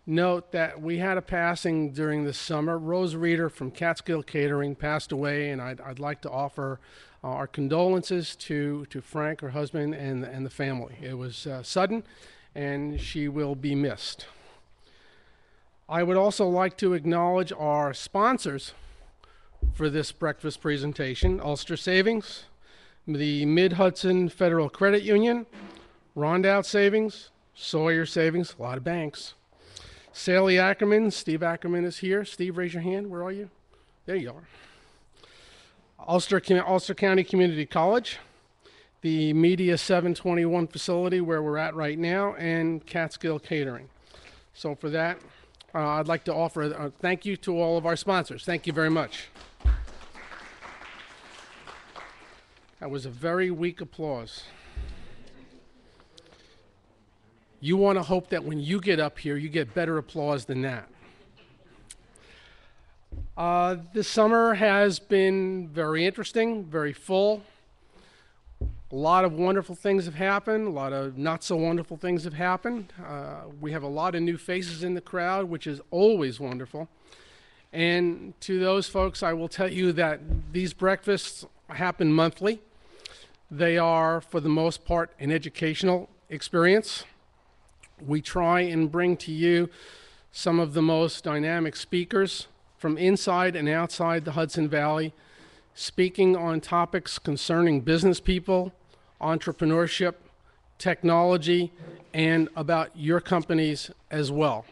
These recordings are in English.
note that we had a passing during the summer. Rose Reeder from Catskill Catering passed away, and I'd like to offer our condolences to Frank, her husband, and the family. It was sudden, and she will be missed. I would also like to acknowledge our sponsors for this breakfast presentation: Ulster Savings, the Mid-Hudson Federal Credit Union, Rondout Savings, Sawyer Savings, a lot of banks, Sally Ackerman. Steve Ackerman is here. Steve, raise your hand. Where are you? There you are. Ulster County Community College, the Media 721 facility where we're at right now, and Catskill Catering. So for that, I'd like to offer a thank you to all of our sponsors. Thank you very much. That was a very weak applause. You want to hope that when you get up here, you get better applause than that. This summer has been very interesting, very full. A lot of wonderful things have happened. A lot of not so wonderful things have happened. We have a lot of new faces in the crowd, which is always wonderful. And to those folks, I will tell you that these breakfasts happen monthly. They are, for the most part, an educational experience. We try and bring to you some of the most dynamic speakers from inside and outside the Hudson Valley, speaking on topics concerning business people, entrepreneurship, technology, and about your companies as well.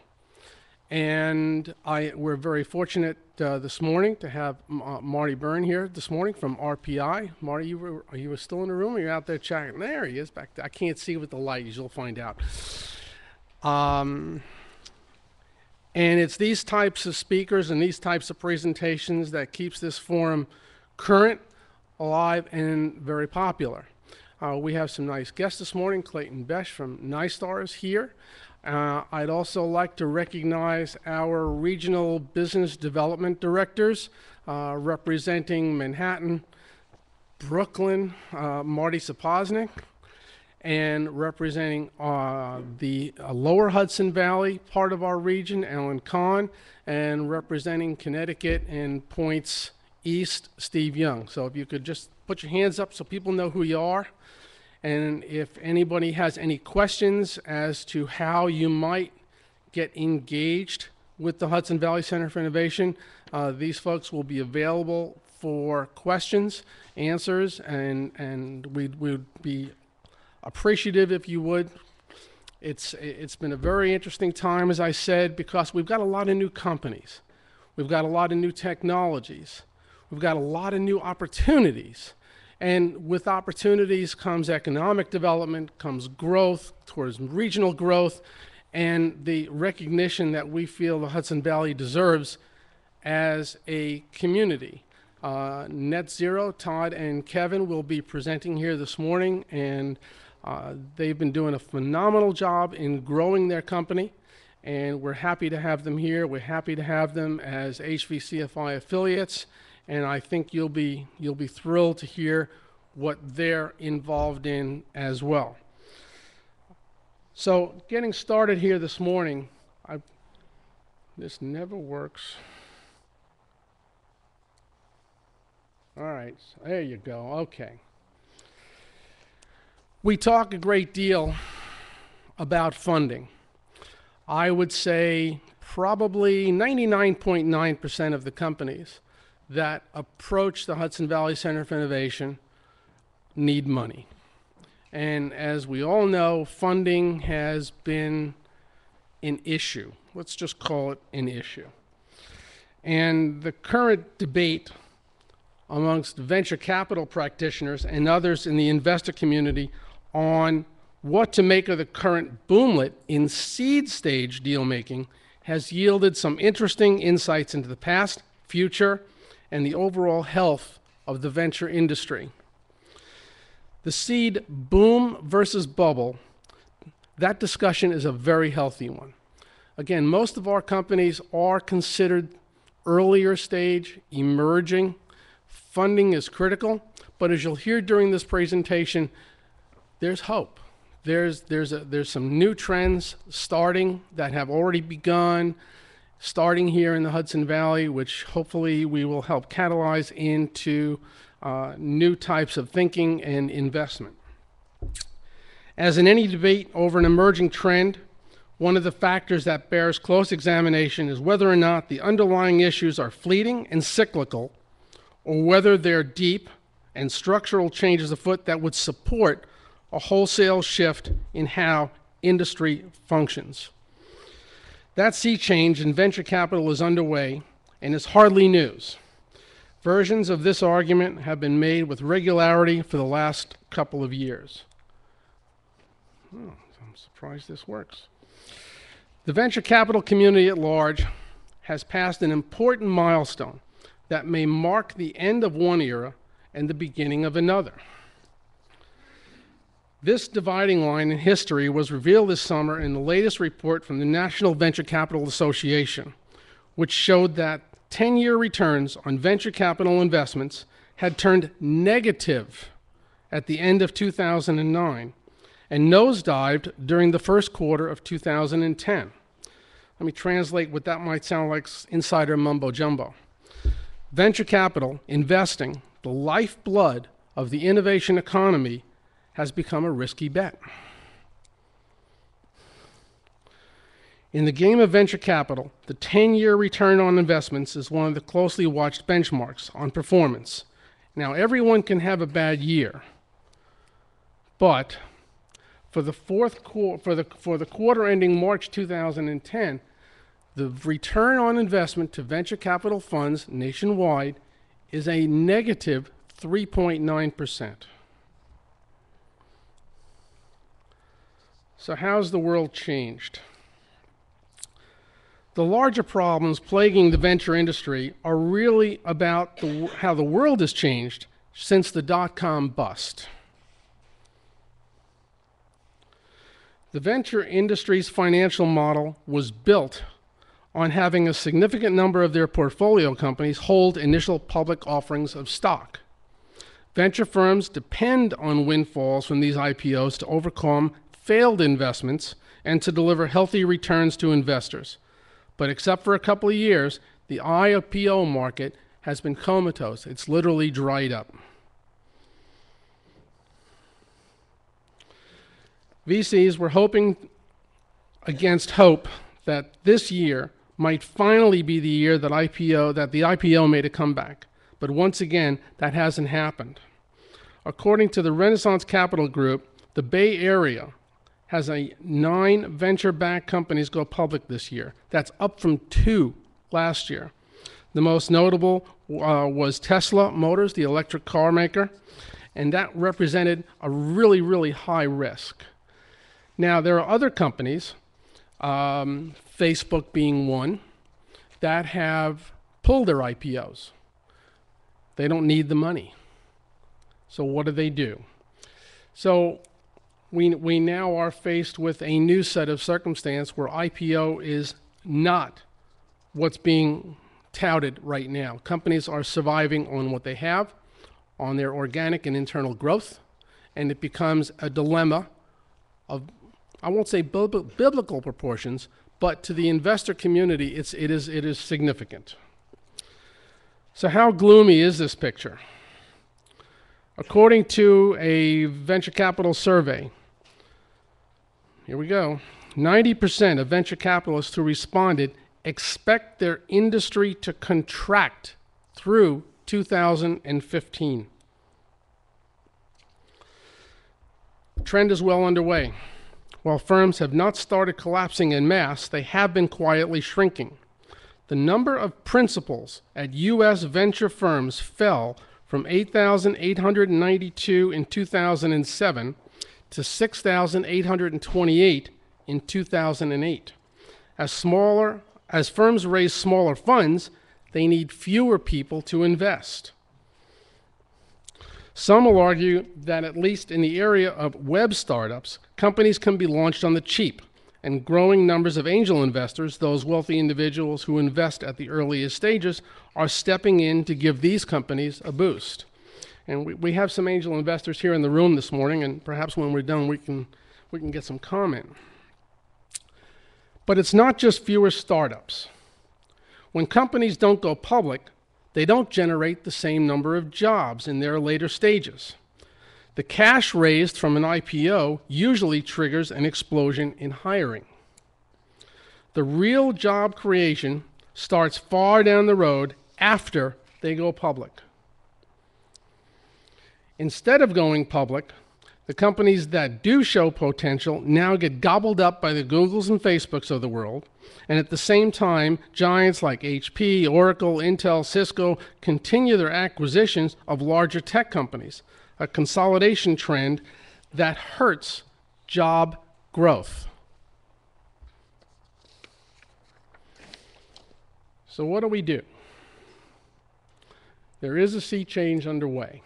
And we're very fortunate this morning to have Marty Byrne here this morning from RPI. Marty, you were still in the room, or you're out there chatting? There he is back there. I can't see with the light. You'll find out. And it's these types of speakers and these types of presentations that keeps this forum current, alive, and very popular. We have some nice guests this morning. Clayton Besh from NYSTAR is here. I'd also like to recognize our regional business development directors representing Manhattan, Brooklyn, Marty Sapoznik, and representing the lower Hudson Valley part of our region, Alan Kahn, and representing Connecticut and points east, Steve Young. So if you could just put your hands up so people know who you are. And if anybody has any questions as to how you might get engaged with the Hudson Valley Center for Innovation, these folks will be available for questions, answers, and we would be appreciative if you would. It's been a very interesting time, as I said, because we've got a lot of new companies. We've got a lot of new technologies. We've got a lot of new opportunities. And with opportunities comes economic development, comes growth, towards regional growth, and the recognition that we feel the Hudson Valley deserves as a community. Net Zero, Todd and Kevin will be presenting here this morning, and they've been doing a phenomenal job in growing their company, and we're happy to have them here. We're happy to have them as HVCFI affiliates, and I think you'll be thrilled to hear what they're involved in as well. So getting started here this morning, this never works. All right, so there you go. Okay. We talk a great deal about funding. I would say probably 99.9% of the companies that approach the Hudson Valley Center for Innovation need money. And as we all know, funding has been an issue. Let's just call it an issue. And the current debate amongst venture capital practitioners and others in the investor community on what to make of the current boomlet in seed stage deal making has yielded some interesting insights into the past, future, and the overall health of the venture industry. The seed boom versus bubble, that discussion is a very healthy one. Again, most of our companies are considered earlier stage, emerging. Funding is critical, but as you'll hear during this presentation, there's hope. There's some new trends starting that have already begun, starting here in the Hudson Valley, which hopefully we will help catalyze into new types of thinking and investment. As in any debate over an emerging trend, one of the factors that bears close examination is whether or not the underlying issues are fleeting and cyclical, or whether they're deep and structural changes afoot that would support a wholesale shift in how industry functions. That sea change in venture capital is underway and is hardly news. Versions of this argument have been made with regularity for the last couple of years. Oh, I'm surprised this works. The venture capital community at large has passed an important milestone that may mark the end of one era and the beginning of another. This dividing line in history was revealed this summer in the latest report from the National Venture Capital Association, which showed that 10-year returns on venture capital investments had turned negative at the end of 2009 and nosedived during the first quarter of 2010. Let me translate what that might sound like insider mumbo jumbo. Venture capital, investing, the lifeblood of the innovation economy, has become a risky bet. In the game of venture capital, the 10-year return on investments is one of the closely watched benchmarks on performance. Now, everyone can have a bad year, but for the quarter ending March 2010, the return on investment to venture capital funds nationwide is a negative 3.9%. So how's the world changed? The larger problems plaguing the venture industry are really about how the world has changed since the dot-com bust. The venture industry's financial model was built on having a significant number of their portfolio companies hold initial public offerings of stock. Venture firms depend on windfalls from these IPOs to overcome failed investments and to deliver healthy returns to investors. But except for a couple of years, the IPO market has been comatose. It's literally dried up. VCs were hoping against hope that this year might finally be the year that the IPO made a comeback. But once again, that hasn't happened. According to the Renaissance Capital Group, the Bay Area has 9 venture-backed companies go public this year. That's up from 2 last year. The most notable was Tesla Motors, the electric car maker, and that represented a really, really high risk. Now, there are other companies, Facebook being one, that have pulled their IPOs. They don't need the money. So what do? So we now are faced with a new set of circumstance where IPO is not what's being touted right now. Companies are surviving on what they have, on their organic and internal growth, and it becomes a dilemma of, I won't say biblical proportions, but to the investor community, it is significant. So how gloomy is this picture? According to a venture capital survey, here we go, 90% of venture capitalists who responded expect their industry to contract through 2015. The trend is well underway. While firms have not started collapsing en masse, they have been quietly shrinking. The number of principals at U.S. venture firms fell from 8,892 in 2007 to 6,828 in 2008. As firms raise smaller funds, they need fewer people to invest. Some will argue that at least in the area of web startups, companies can be launched on the cheap, and growing numbers of angel investors, those wealthy individuals who invest at the earliest stages, are stepping in to give these companies a boost. And we have some angel investors here in the room this morning, and perhaps when we're done, we we can get some comment. But it's not just fewer startups. When companies don't go public, they don't generate the same number of jobs in their later stages. The cash raised from an IPO usually triggers an explosion in hiring. The real job creation starts far down the road after they go public. Instead of going public, the companies that do show potential now get gobbled up by the Googles and Facebooks of the world, and at the same time, giants like HP, Oracle, Intel, Cisco continue their acquisitions of larger tech companies, a consolidation trend that hurts job growth. So what do? There is a sea change underway.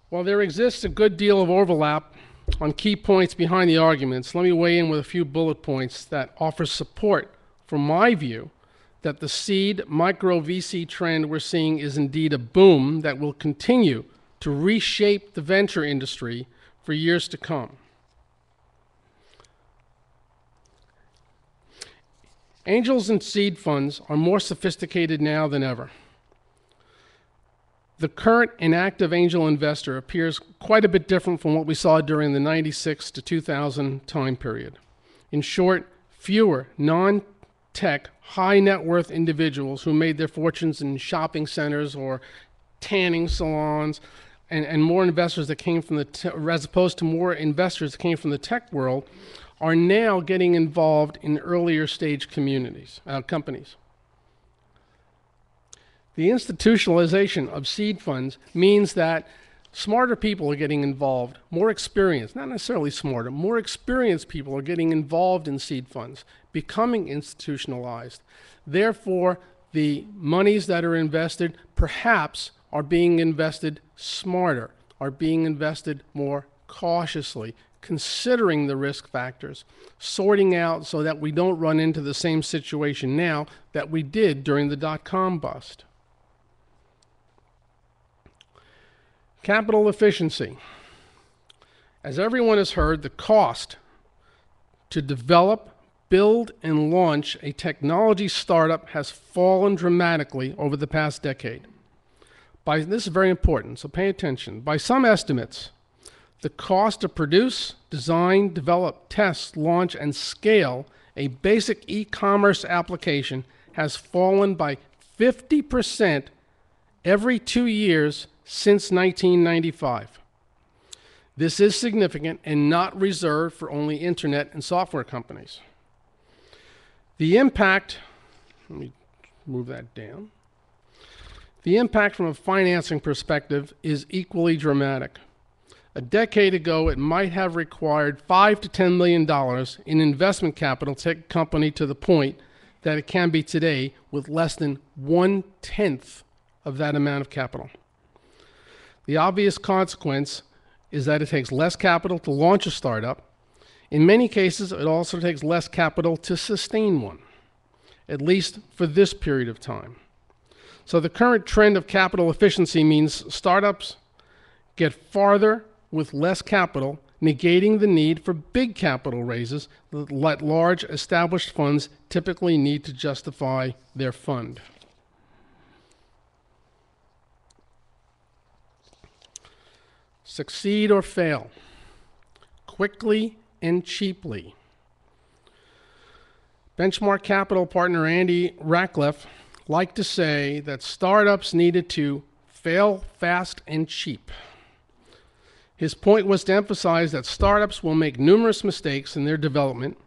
While there exists a good deal of overlap on key points behind the arguments, let me weigh in with a few bullet points that offer support for my view that the seed micro VC trend we're seeing is indeed a boom that will continue to reshape the venture industry for years to come. Angels and seed funds are more sophisticated now than ever. The current inactive angel investor appears quite a bit different from what we saw during the 96 to 2000 time period. In short, fewer non-tech, high net worth individuals who made their fortunes in shopping centers or tanning salons, and more investors that came from as opposed to more investors that came from the tech world, are now getting involved in earlier stage companies. The institutionalization of seed funds means that smarter people are getting involved, more experienced, not necessarily smarter, more experienced people are getting involved in seed funds, becoming institutionalized. Therefore, the monies that are invested perhaps are being invested smarter, are being invested more cautiously, considering the risk factors, sorting out so that we don't run into the same situation now that we did during the dot-com bust. Capital efficiency. As everyone has heard, the cost to develop, build, and launch a technology startup has fallen dramatically over the past decade. This is very important, so pay attention. By some estimates, the cost to produce, design, develop, test, launch, and scale a basic e-commerce application has fallen by 50% every 2 years since 1995. This is significant and not reserved for only internet and software companies. The impact, let me move that down. The impact from a financing perspective is equally dramatic. A decade ago, it might have required $5 to $10 million in investment capital to take a company to the point that it can be today with less than 1/10 of that amount of capital. The obvious consequence is that it takes less capital to launch a startup. In many cases, it also takes less capital to sustain one, at least for this period of time. So the current trend of capital efficiency means startups get farther with less capital, negating the need for big capital raises that large established funds typically need to justify their fund. Succeed or fail, quickly and cheaply. Benchmark Capital partner Andy Ratcliffe liked to say that startups needed to fail fast and cheap. His point was to emphasize that startups will make numerous mistakes in their development,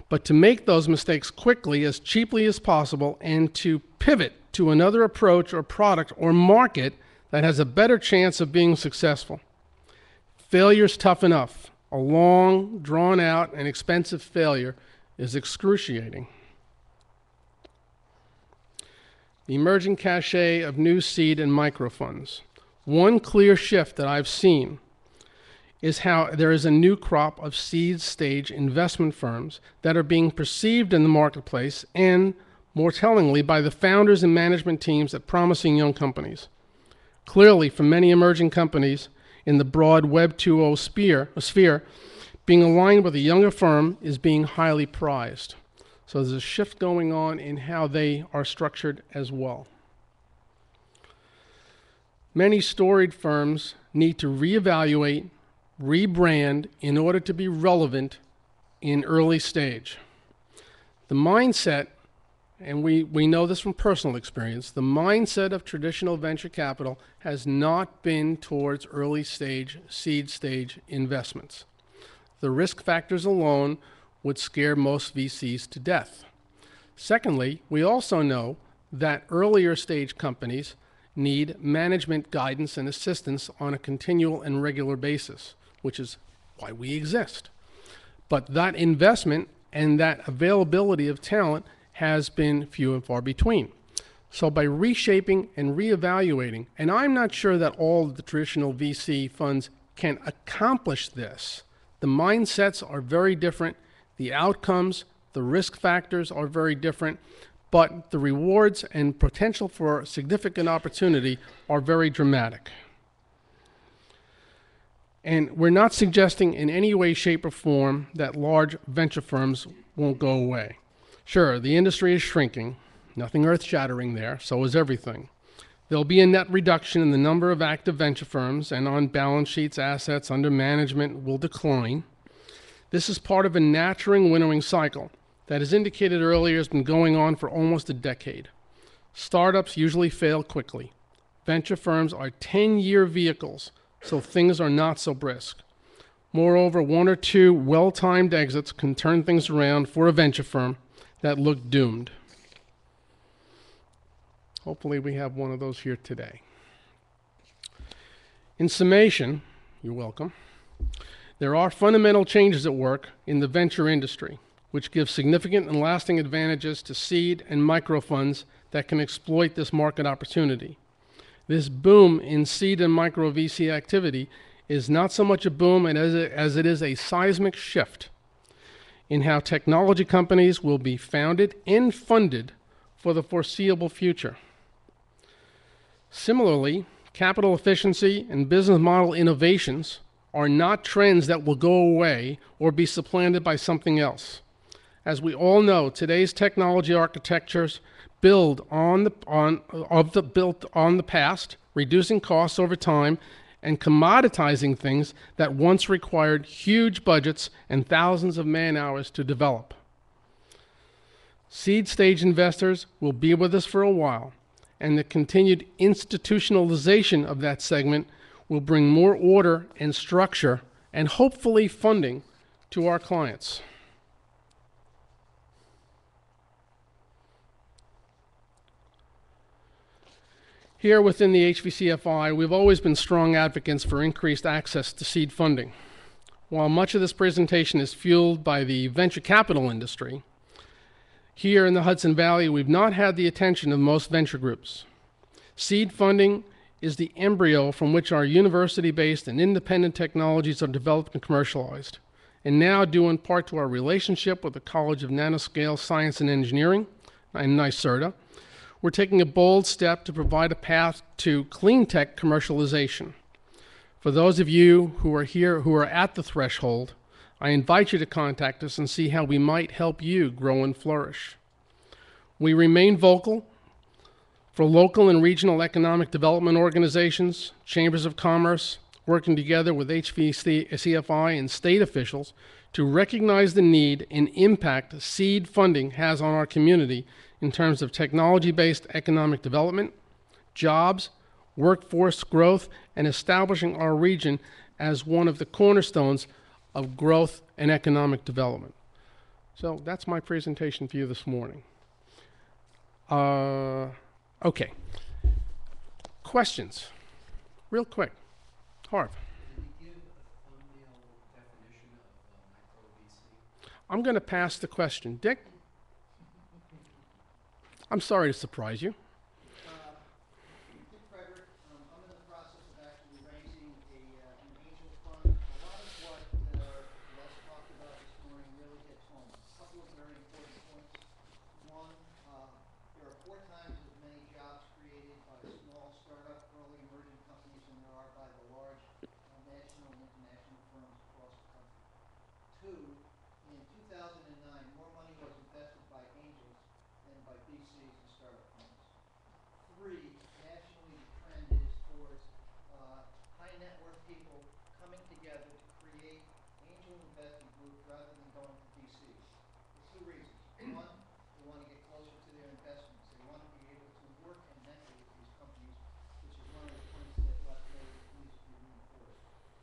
but to make those mistakes quickly, as cheaply as possible, and to pivot to another approach or product or market that has a better chance of being successful. Failure's tough enough. A long, drawn-out, and expensive failure is excruciating. The emerging cachet of new seed and microfunds. One clear shift that I've seen is how there is a new crop of seed stage investment firms that are being perceived in the marketplace and, more tellingly, by the founders and management teams at promising young companies. Clearly, for many emerging companies, in the broad Web 2.0 sphere, being aligned with a younger firm is being highly prized. So there's a shift going on in how they are structured as well. Many storied firms need to reevaluate, rebrand in order to be relevant in early stage. The mindset, and we know this from personal experience, the mindset of traditional venture capital has not been towards early stage, seed stage investments. The risk factors alone would scare most VCs to death. Secondly, we also know that earlier stage companies need management guidance and assistance on a continual and regular basis, which is why we exist. But that investment and that availability of talent has been few and far between. So by reshaping and reevaluating, and I'm not sure that all of the traditional VC funds can accomplish this. The mindsets are very different. The outcomes, the risk factors are very different, but the rewards and potential for significant opportunity are very dramatic. And we're not suggesting in any way, shape, or form that large venture firms won't go away. Sure, the industry is shrinking, nothing earth-shattering there, so is everything. There'll be a net reduction in the number of active venture firms, and on balance sheets, assets under management will decline. This is part of a maturing winnowing cycle that, as indicated earlier, has been going on for almost a decade. Startups usually fail quickly. Venture firms are 10-year vehicles, so things are not so brisk. Moreover, one or two well-timed exits can turn things around for a venture firm that looked doomed. Hopefully we have one of those here today. In summation, you're welcome, there are fundamental changes at work in the venture industry, which give significant and lasting advantages to seed and micro funds that can exploit this market opportunity. This boom in seed and micro VC activity is not so much a boom as it is a seismic shift in how technology companies will be founded and funded for the foreseeable future. Similarly, capital efficiency and business model innovations are not trends that will go away or be supplanted by something else. As we all know, today's technology architectures built on the past, reducing costs over time, and commoditizing things that once required huge budgets and thousands of man-hours to develop. Seed stage investors will be with us for a while, and the continued institutionalization of that segment will bring more order and structure and hopefully funding to our clients. Here within the HVCFI, we've always been strong advocates for increased access to seed funding. While much of this presentation is fueled by the venture capital industry, here in the Hudson Valley, we've not had the attention of most venture groups. Seed funding is the embryo from which our university-based and independent technologies are developed and commercialized, and now due in part to our relationship with the College of Nanoscale Science and Engineering and NYSERDA, we're taking a bold step to provide a path to clean tech commercialization. For those of you who are here, who are at the threshold, I invite you to contact us and see how we might help you grow and flourish. We remain vocal for local and regional economic development organizations, chambers of commerce, working together with HVCFI and state officials to recognize the need and impact seed funding has on our community in terms of technology-based economic development, jobs, workforce growth, and establishing our region as one of the cornerstones of growth and economic development. So that's my presentation for you this morning. Okay. Questions? Real quick. Harv. Can you give a thumbnail definition of micro VC? I'm going to pass the question. Dick? I'm sorry to surprise you. Dick Frederick, I'm in the process of actually raising an angel fund. A lot of what Les talked about this morning really hits home. A couple of very important points. One, there are 4 times as many jobs created by small startup, early emerging companies than there are by the large Two, in 2009, more money was invested by angels than by VCs and startup funds. Three, nationally the trend is towards high net worth people coming together to create angel investing groups rather than going to VCs. For two reasons. One, they want to get closer to their investments. They want to be able to work and mentor with these companies, which is one of the points that Les made that needs to be reinforced.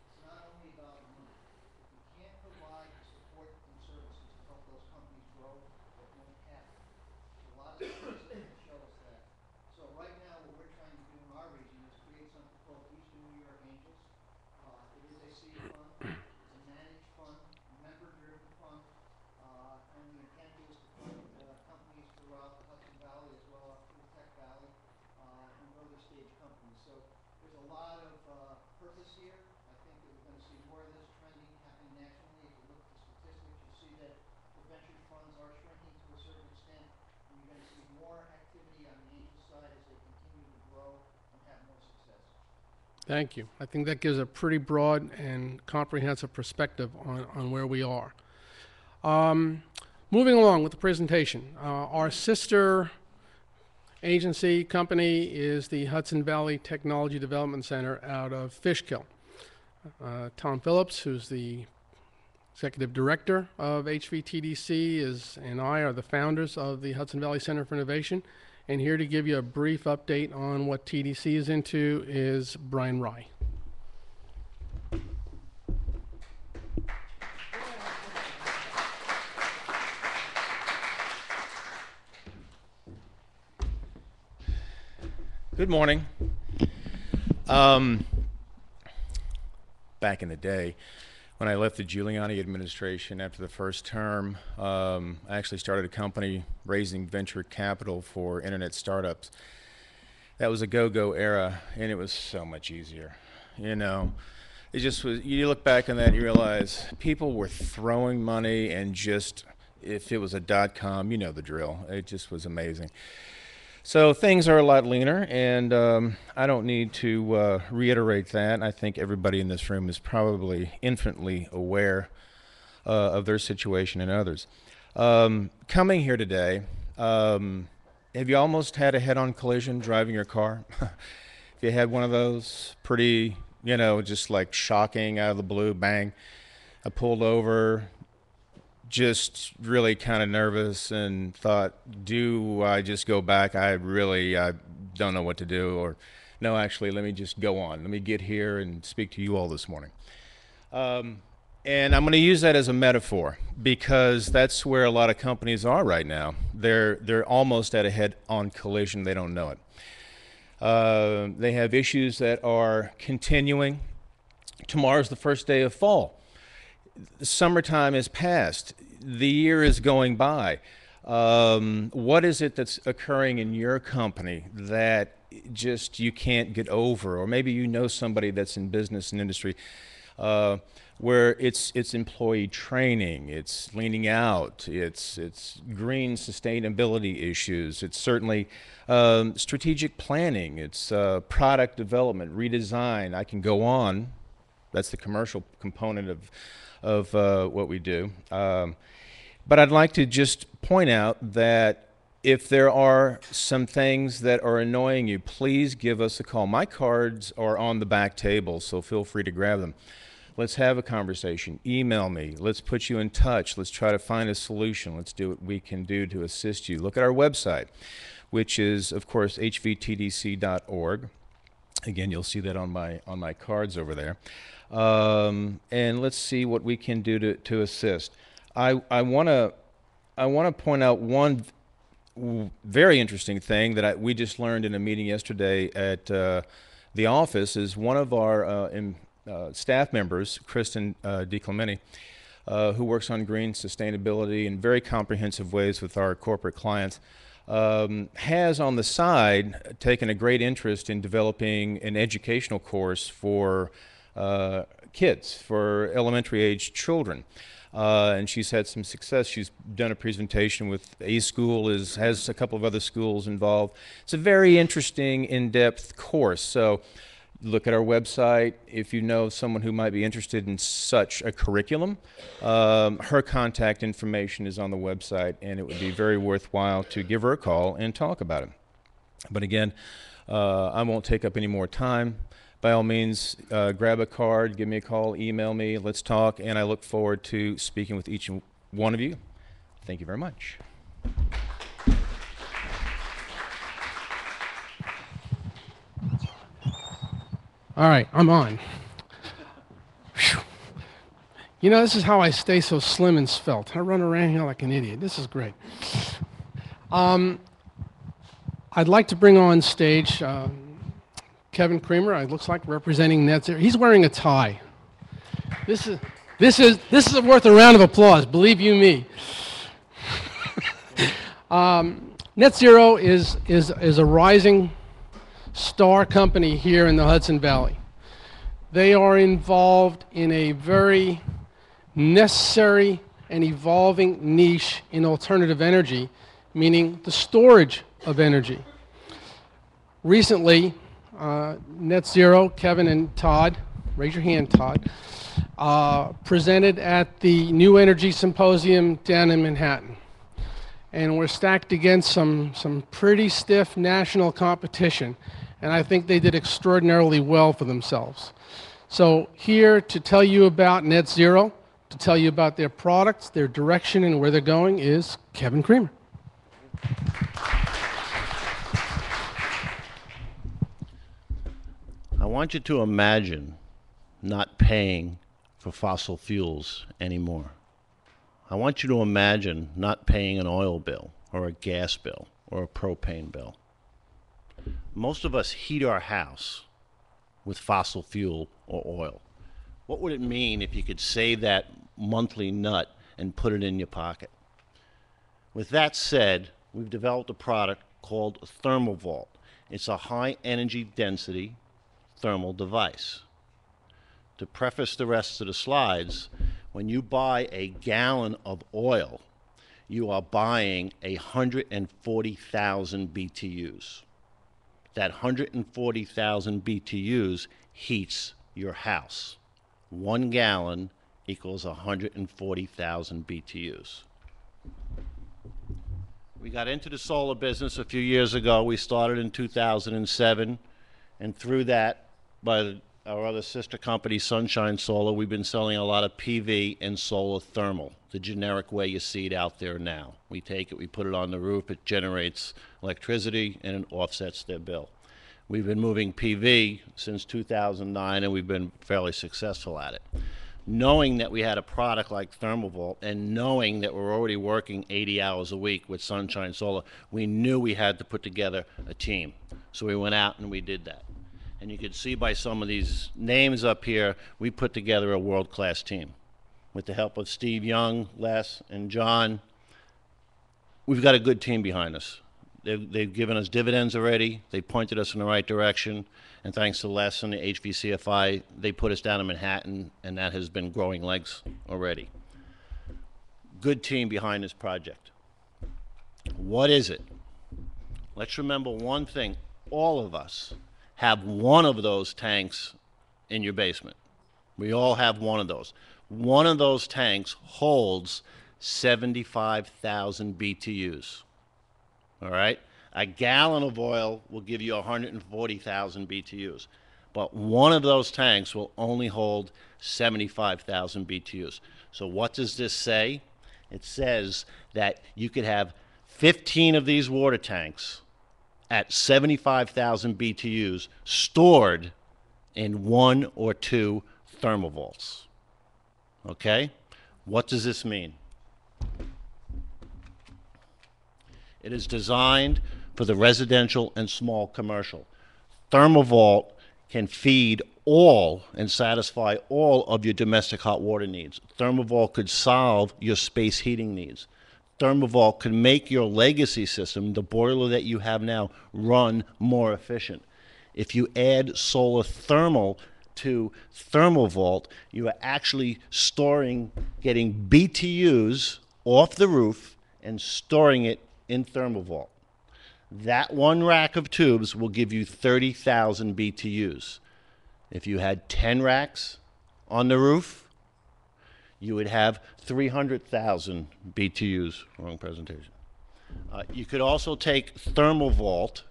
It's not only about the money. If you can't provide the support and services to help those companies grow, it won't happen. There's a lot of statistics that show us that. So right now, what we're trying to do in our region is create something called Eastern New York Angels. It is a seed fund. It's a managed fund, member-driven fund, and the intent is to fund companies throughout the Hudson Valley as well as through Tech Valley and early stage companies. So there's a lot of purpose here. I think that we're going to see more of this trending happening nationally. If you look at the statistics, you see that the venture funds are shrinking to a certain extent, and you're going to see more activity on the angel side as they continue to grow and have more success. Thank you. I think that gives a pretty broad and comprehensive perspective on where we are. Moving along with the presentation, our sister agency company is the Hudson Valley Technology Development Center out of Fishkill. Tom Phillips, who's the executive director of HVTDC, and I are the founders of the Hudson Valley Center for Innovation. And here to give you a brief update on what TDC is into is Brian Rye. Good morning. Back in the day, when I left the Giuliani administration after the first term, I actually started a company raising venture capital for internet startups. That was a go-go era, and it was so much easier. You know, it just was. You look back on that, and you realize people were throwing money, and just if it was a .com, you know the drill. It just was amazing. So things are a lot leaner, and I don't need to reiterate that. I think everybody in this room is probably infinitely aware of their situation and others. Coming here today, have you almost had a head-on collision driving your car? If you had one of those, pretty, you know, just like shocking out of the blue, bang. I pulled over, just really kind of nervous and thought, do I just go back? I don't know what to do. Or no, actually, let me just go on. Let me get here and speak to you all this morning. And I'm going to use that as a metaphor because that's where a lot of companies are right now. They're almost at a head-on collision. They don't know it. They have issues that are continuing. Tomorrow's the first day of fall. The summertime is past. The year is going by. What is it that's occurring in your company that just you can't get over? Or maybe you know somebody that's in business and industry where it's employee training, it's leaning out, it's green sustainability issues, it's certainly strategic planning, it's product development, redesign. I can go on. That's the commercial component of what we do. But I'd like to just point out that if there are some things that are annoying you, please give us a call. My cards are on the back table, so feel free to grab them. Let's have a conversation. Email me. Let's put you in touch. Let's try to find a solution. Let's do what we can do to assist you. Look at our website, which is, of course, hvtdc.org. Again, you'll see that on my cards over there. And let's see what we can do to assist. I want to point out one very interesting thing that we just learned in a meeting yesterday at the office. Is one of our staff members, Kristen DiClemente, who works on green sustainability in very comprehensive ways with our corporate clients, has on the side taken a great interest in developing an educational course for kids, for elementary age children. And she's had some success. She's done a presentation with a school, has a couple of other schools involved. It's a very interesting, in-depth course. So look at our website. If you know someone who might be interested in such a curriculum, her contact information is on the website, and it would be very worthwhile to give her a call and talk about it. But again, I won't take up any more time. By all means, grab a card, give me a call, email me, let's talk, and I look forward to speaking with each one of you. Thank you very much. All right, I'm on. Phew. You know, this is how I stay so slim and svelte. I run around here like an idiot. This is great. I'd like to bring on stage Kevin Creamer. It looks like representing Net Zero. He's wearing a tie. This is worth a round of applause. Believe you me. Net Zero is a rising star company here in the Hudson Valley. They are involved in a very necessary and evolving niche in alternative energy, meaning the storage of energy. Recently, Net Zero, Kevin and Todd, raise your hand, Todd, presented at the New Energy Symposium down in Manhattan. And we're stacked against some pretty stiff national competition. And I think they did extraordinarily well for themselves. So here to tell you about Net Zero, to tell you about their products, their direction, and where they're going is Kevin Creamer. I want you to imagine not paying for fossil fuels anymore. I want you to imagine not paying an oil bill or a gas bill or a propane bill. Most of us heat our house with fossil fuel or oil. What would it mean if you could save that monthly nut and put it in your pocket? With that said, we've developed a product called ThermoVault. It's a high energy density thermal device. To preface the rest of the slides, when you buy a gallon of oil, you are buying 140,000 BTUs. That 140,000 BTUs heats your house. 1 gallon equals 140,000 BTUs. We got into the solar business a few years ago. We started in 2007, and through that, by our other sister company, Sunshine Solar, we've been selling a lot of PV and solar thermal, the generic way you see it out there now. We take it, we put it on the roof, it generates electricity, and it offsets their bill. We've been moving PV since 2009, and we've been fairly successful at it. Knowing that we had a product like ThermoVault, and knowing that we're already working 80 hours a week with Sunshine Solar, we knew we had to put together a team. So we went out and we did that. And you can see by some of these names up here, we put together a world-class team. With the help of Steve Young, Les, and John, we've got a good team behind us. They've given us dividends already. They pointed us in the right direction. And thanks to Les and the HVCFI, they put us down in Manhattan, and that has been growing legs already. Good team behind this project. What is it? Let's remember one thing. All of us have one of those tanks in your basement. We all have one of those. One of those tanks holds 75,000 BTUs. All right? A gallon of oil will give you 140,000 BTUs. But one of those tanks will only hold 75,000 BTUs. So what does this say? It says that you could have 15 of these water tanks at 75,000 BTUs stored in 1 or 2 ThermoVaults. Okay? What does this mean? It is designed for the residential and small commercial. ThermoVault can feed all and satisfy all of your domestic hot water needs. ThermoVault could solve your space heating needs. ThermoVault can make your legacy system, the boiler that you have now, run more efficient. If you add solar thermal to ThermoVault, you are actually getting BTUs off the roof and storing it in ThermoVault. That one rack of tubes will give you 30,000 BTUs. If you had 10 racks on the roof, you would have 300,000 BTUs. Wrong presentation. You could also take thermal vault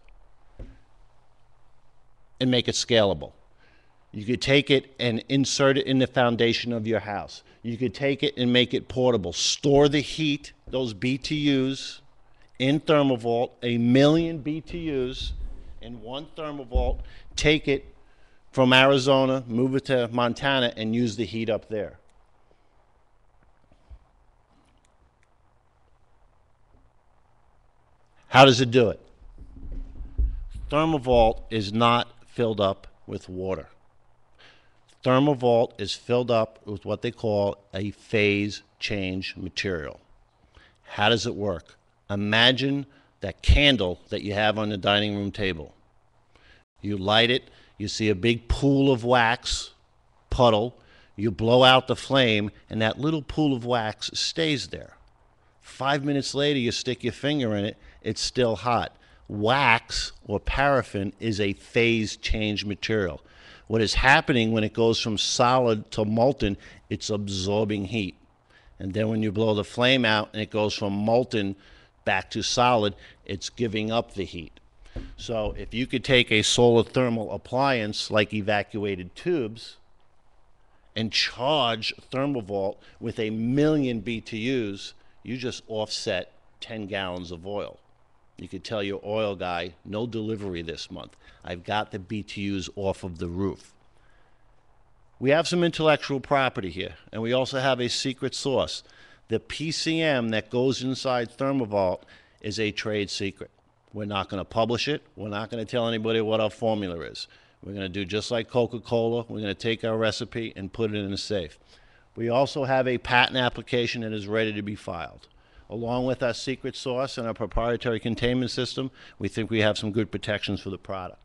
and make it scalable. You could take it and insert it in the foundation of your house. You could take it and make it portable. Store the heat, those BTUs, in thermal vault, 1,000,000 BTUs in one thermal vault. Take it from Arizona, move it to Montana, and use the heat up there. How does it do it? Thermal vault is not filled up with water. Thermal vault is filled up with what they call a phase change material. How does it work? Imagine that candle that you have on the dining room table. You light it, you see a big pool of wax, puddle, you blow out the flame, and that little pool of wax stays there. 5 minutes later, you stick your finger in it, it's still hot. Wax, or paraffin, is a phase change material. What is happening when it goes from solid to molten, it's absorbing heat. And then when you blow the flame out and it goes from molten back to solid, it's giving up the heat. So if you could take a solar thermal appliance like evacuated tubes and charge thermal vault with 1,000,000 BTUs, you just offset 10 gallons of oil. You could tell your oil guy, no delivery this month. I've got the BTUs off of the roof. We have some intellectual property here, and we also have a secret sauce. The PCM that goes inside ThermoVault is a trade secret. We're not going to publish it. We're not going to tell anybody what our formula is. We're going to do just like Coca-Cola. We're going to take our recipe and put it in a safe. We also have a patent application that is ready to be filed. Along with our secret sauce and our proprietary containment system, we think we have some good protections for the product.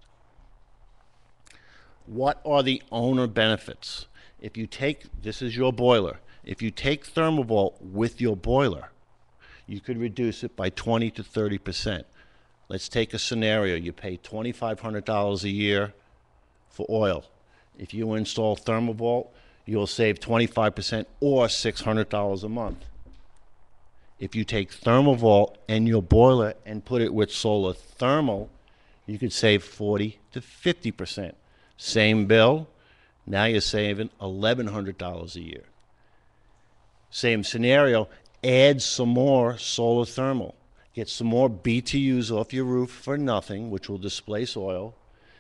What are the owner benefits? If you take, this is your boiler, if you take ThermoVault with your boiler, you could reduce it by 20 to 30%. Let's take a scenario. You pay $2,500 a year for oil. If you install ThermoVault, you'll save 25% or $600 a month. If you take ThermoVault and your boiler and put it with solar thermal, you could save 40 to 50%. Same bill, now you're saving $1,100 a year. Same scenario, add some more solar thermal. Get some more BTUs off your roof for nothing, which will displace oil.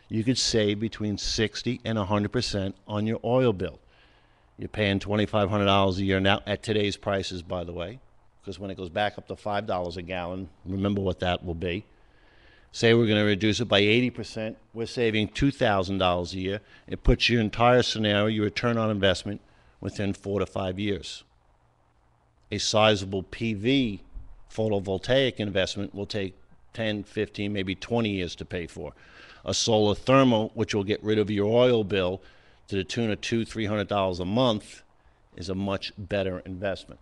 You could save between 60 and 100% on your oil bill. You're paying $2,500 a year now at today's prices, by the way, because when it goes back up to $5 a gallon, remember what that will be. Say we're going to reduce it by 80%, we're saving $2,000 a year. It puts your entire scenario, your return on investment, within 4 to 5 years. A sizable PV photovoltaic investment will take 10, 15, maybe 20 years to pay for. A solar thermal, which will get rid of your oil bill to the tune of $200, $300 a month, is a much better investment.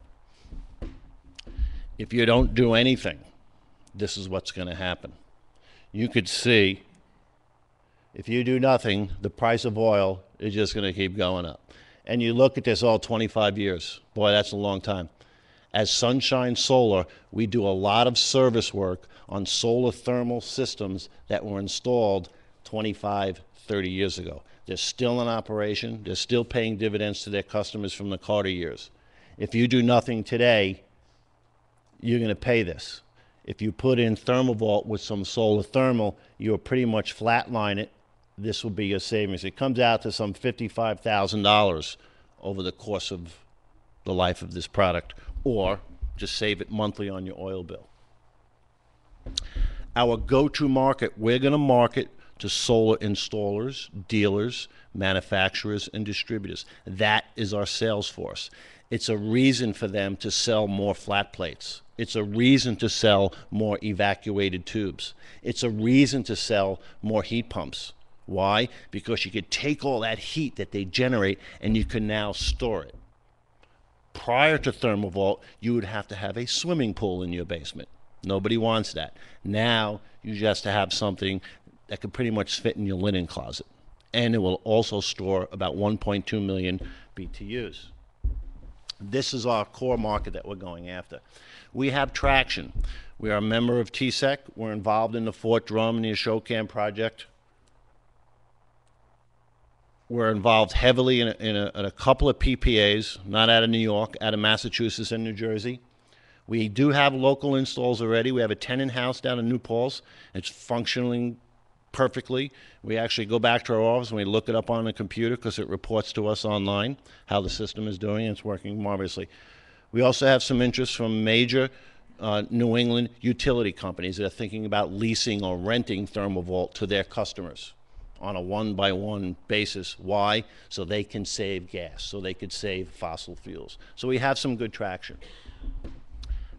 If you don't do anything, this is what's going to happen. You could see, if you do nothing, the price of oil is just going to keep going up. And you look at this all 25 years. Boy, that's a long time. As Sunshine Solar, we do a lot of service work on solar thermal systems that were installed 25, 30 years ago. They're still in operation. They're still paying dividends to their customers from the Carter years. If you do nothing today, you're going to pay this. If you put in ThermoVault with some solar thermal, you'll pretty much flatline it. This will be your savings. It comes out to some $55,000 over the course of the life of this product, or just save it monthly on your oil bill. Our go-to market, we're going to market to solar installers, dealers, manufacturers, and distributors. That is our sales force. It's a reason for them to sell more flat plates. It's a reason to sell more evacuated tubes. It's a reason to sell more heat pumps. Why? Because you could take all that heat that they generate and you can now store it. Prior to ThermoVault, you would have to have a swimming pool in your basement. Nobody wants that. Now, you just have something that could pretty much fit in your linen closet. and it will also store about 1.2 million BTUs. This is our core market that we're going after. We have traction. We are a member of TSEC. We're involved in the Fort Drum and the Ashokan project. We're involved heavily in a couple of PPAs, not out of New York, out of Massachusetts and New Jersey. We do have local installs already. We have a tenant house down in New Paltz. It's functioning perfectly. We actually go back to our office and we look it up on the computer because it reports to us online how the system is doing, and it's working marvelously. We also have some interest from major New England utility companies that are thinking about leasing or renting ThermoVault to their customers on a one-by-one basis. Why? So they can save gas, so they could save fossil fuels. So we have some good traction.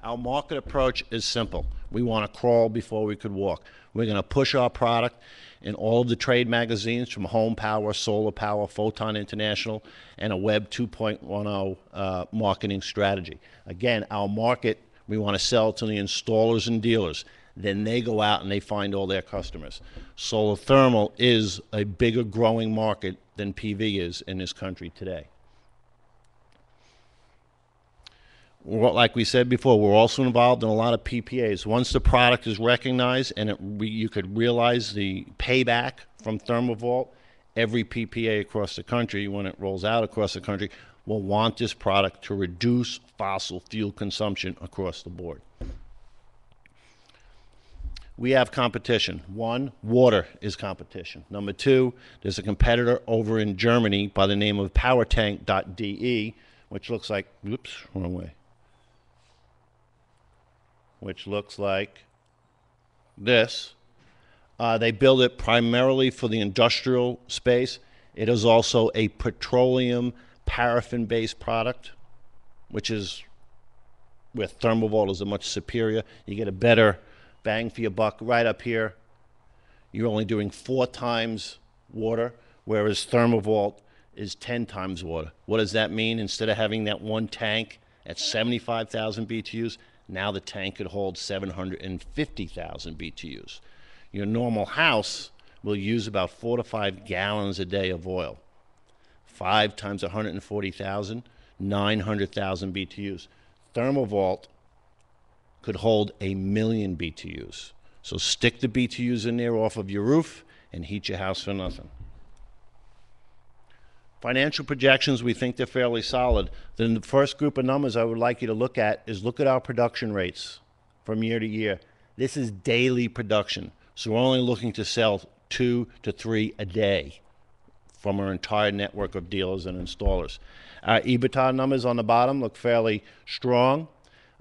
Our market approach is simple. We want to crawl before we could walk. We're going to push our product in all of the trade magazines, from Home Power, Solar Power, Photon International, and a Web 2.10 marketing strategy. Again, our market, we want to sell to the installers and dealers. Then they go out and they find all their customers. Solar thermal is a bigger growing market than PV is in this country today. Like we said before, we're also involved in a lot of PPAs. Once the product is recognized and you could realize the payback from ThermoVault, every PPA across the country, when it rolls out across the country, will want this product to reduce fossil fuel consumption across the board. We have competition. One, water is competition. Number two, there's a competitor over in Germany by the name of PowerTank.de, which looks like, oops, wrong way. Which looks like this. They build it primarily for the industrial space. It is also a petroleum paraffin-based product, which is where ThermoVault is a much superior. You get a better bang for your buck. Right up here, you're only doing 4 times water, whereas ThermoVault is 10 times water. What does that mean? Instead of having that one tank at 75,000 BTUs, now the tank could hold 750,000 BTUs. Your normal house will use about 4 to 5 gallons a day of oil. 5 times 140,000, 900,000 BTUs. ThermoVault could hold 1 million BTUs. So stick the BTUs in there off of your roof and heat your house for nothing. Financial projections, we think they're fairly solid. Then the first group of numbers I would like you to look at is look at our production rates from year to year. This is daily production. So we're only looking to sell 2 to 3 a day from our entire network of dealers and installers. Our EBITDA numbers on the bottom look fairly strong.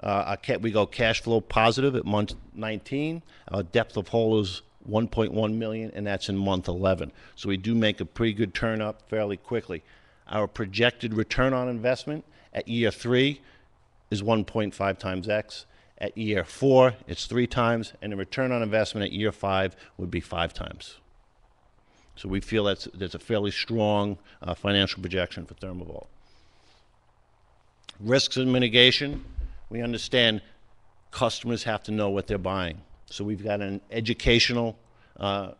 We go cash flow positive at month 19. Our depth of hole is 1.1 million, and that's in month 11. So we do make a pretty good turn up fairly quickly. Our projected return on investment at year 3 is 1.5 times X. At year 4, it's 3 times, and the return on investment at year 5 would be 5 times. So we feel that's a fairly strong financial projection for ThermoVault. Risks and mitigation. We understand customers have to know what they're buying. So we've got an education, and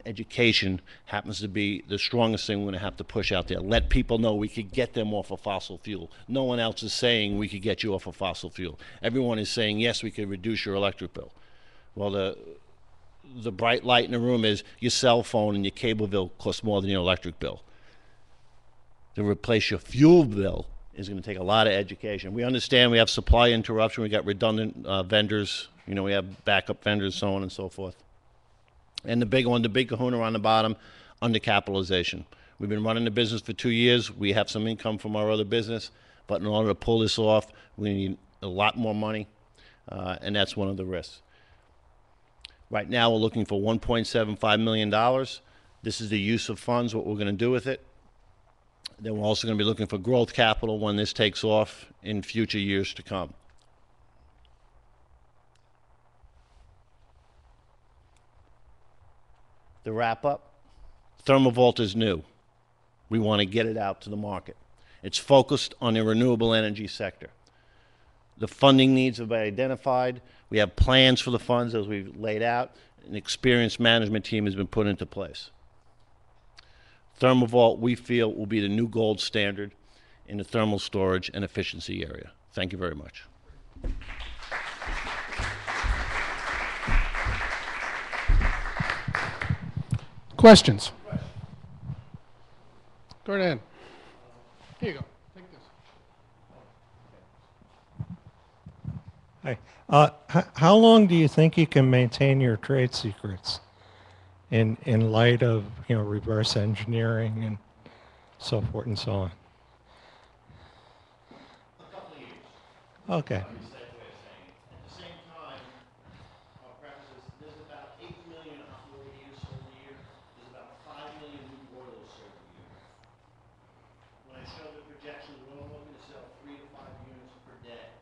education happens to be the strongest thing we're going to have to push out there. Let people know we could get them off of fossil fuel. No one else is saying we could get you off of fossil fuel. Everyone is saying, yes, we could reduce your electric bill. Well, the bright light in the room is your cell phone and your cable bill costs more than your electric bill. To replace your fuel bill is going to take a lot of education. We understand we have supply interruption. We got redundant vendors. We have backup vendors, so on and so forth. And the big one, the big kahuna on the bottom, undercapitalization. We've been running the business for 2 years. We have some income from our other business, but in order to pull this off, we need a lot more money, and that's one of the risks. Right now, we're looking for $1.75 million. This is the use of funds, what we're going to do with it. Then we're also going to be looking for growth capital when this takes off in future years to come. To wrap up, ThermoVault is new. We want to get it out to the market. It's focused on the renewable energy sector. The funding needs have been identified. We have plans for the funds as we've laid out. An experienced management team has been put into place. ThermoVault, we feel, will be the new gold standard in the thermal storage and efficiency area. Thank you very much. Questions? Go right ahead. Here you go. Take this. Hi. How long do you think you can maintain your trade secrets in light of, reverse engineering and so forth and so on? A couple of years. Okay. At the same time, our preface is there's about 8 million hot water heaters sold a year. There's about 5 million new boilers sold a year. When I show the projections, we're only looking to sell 3 to 5 units per day.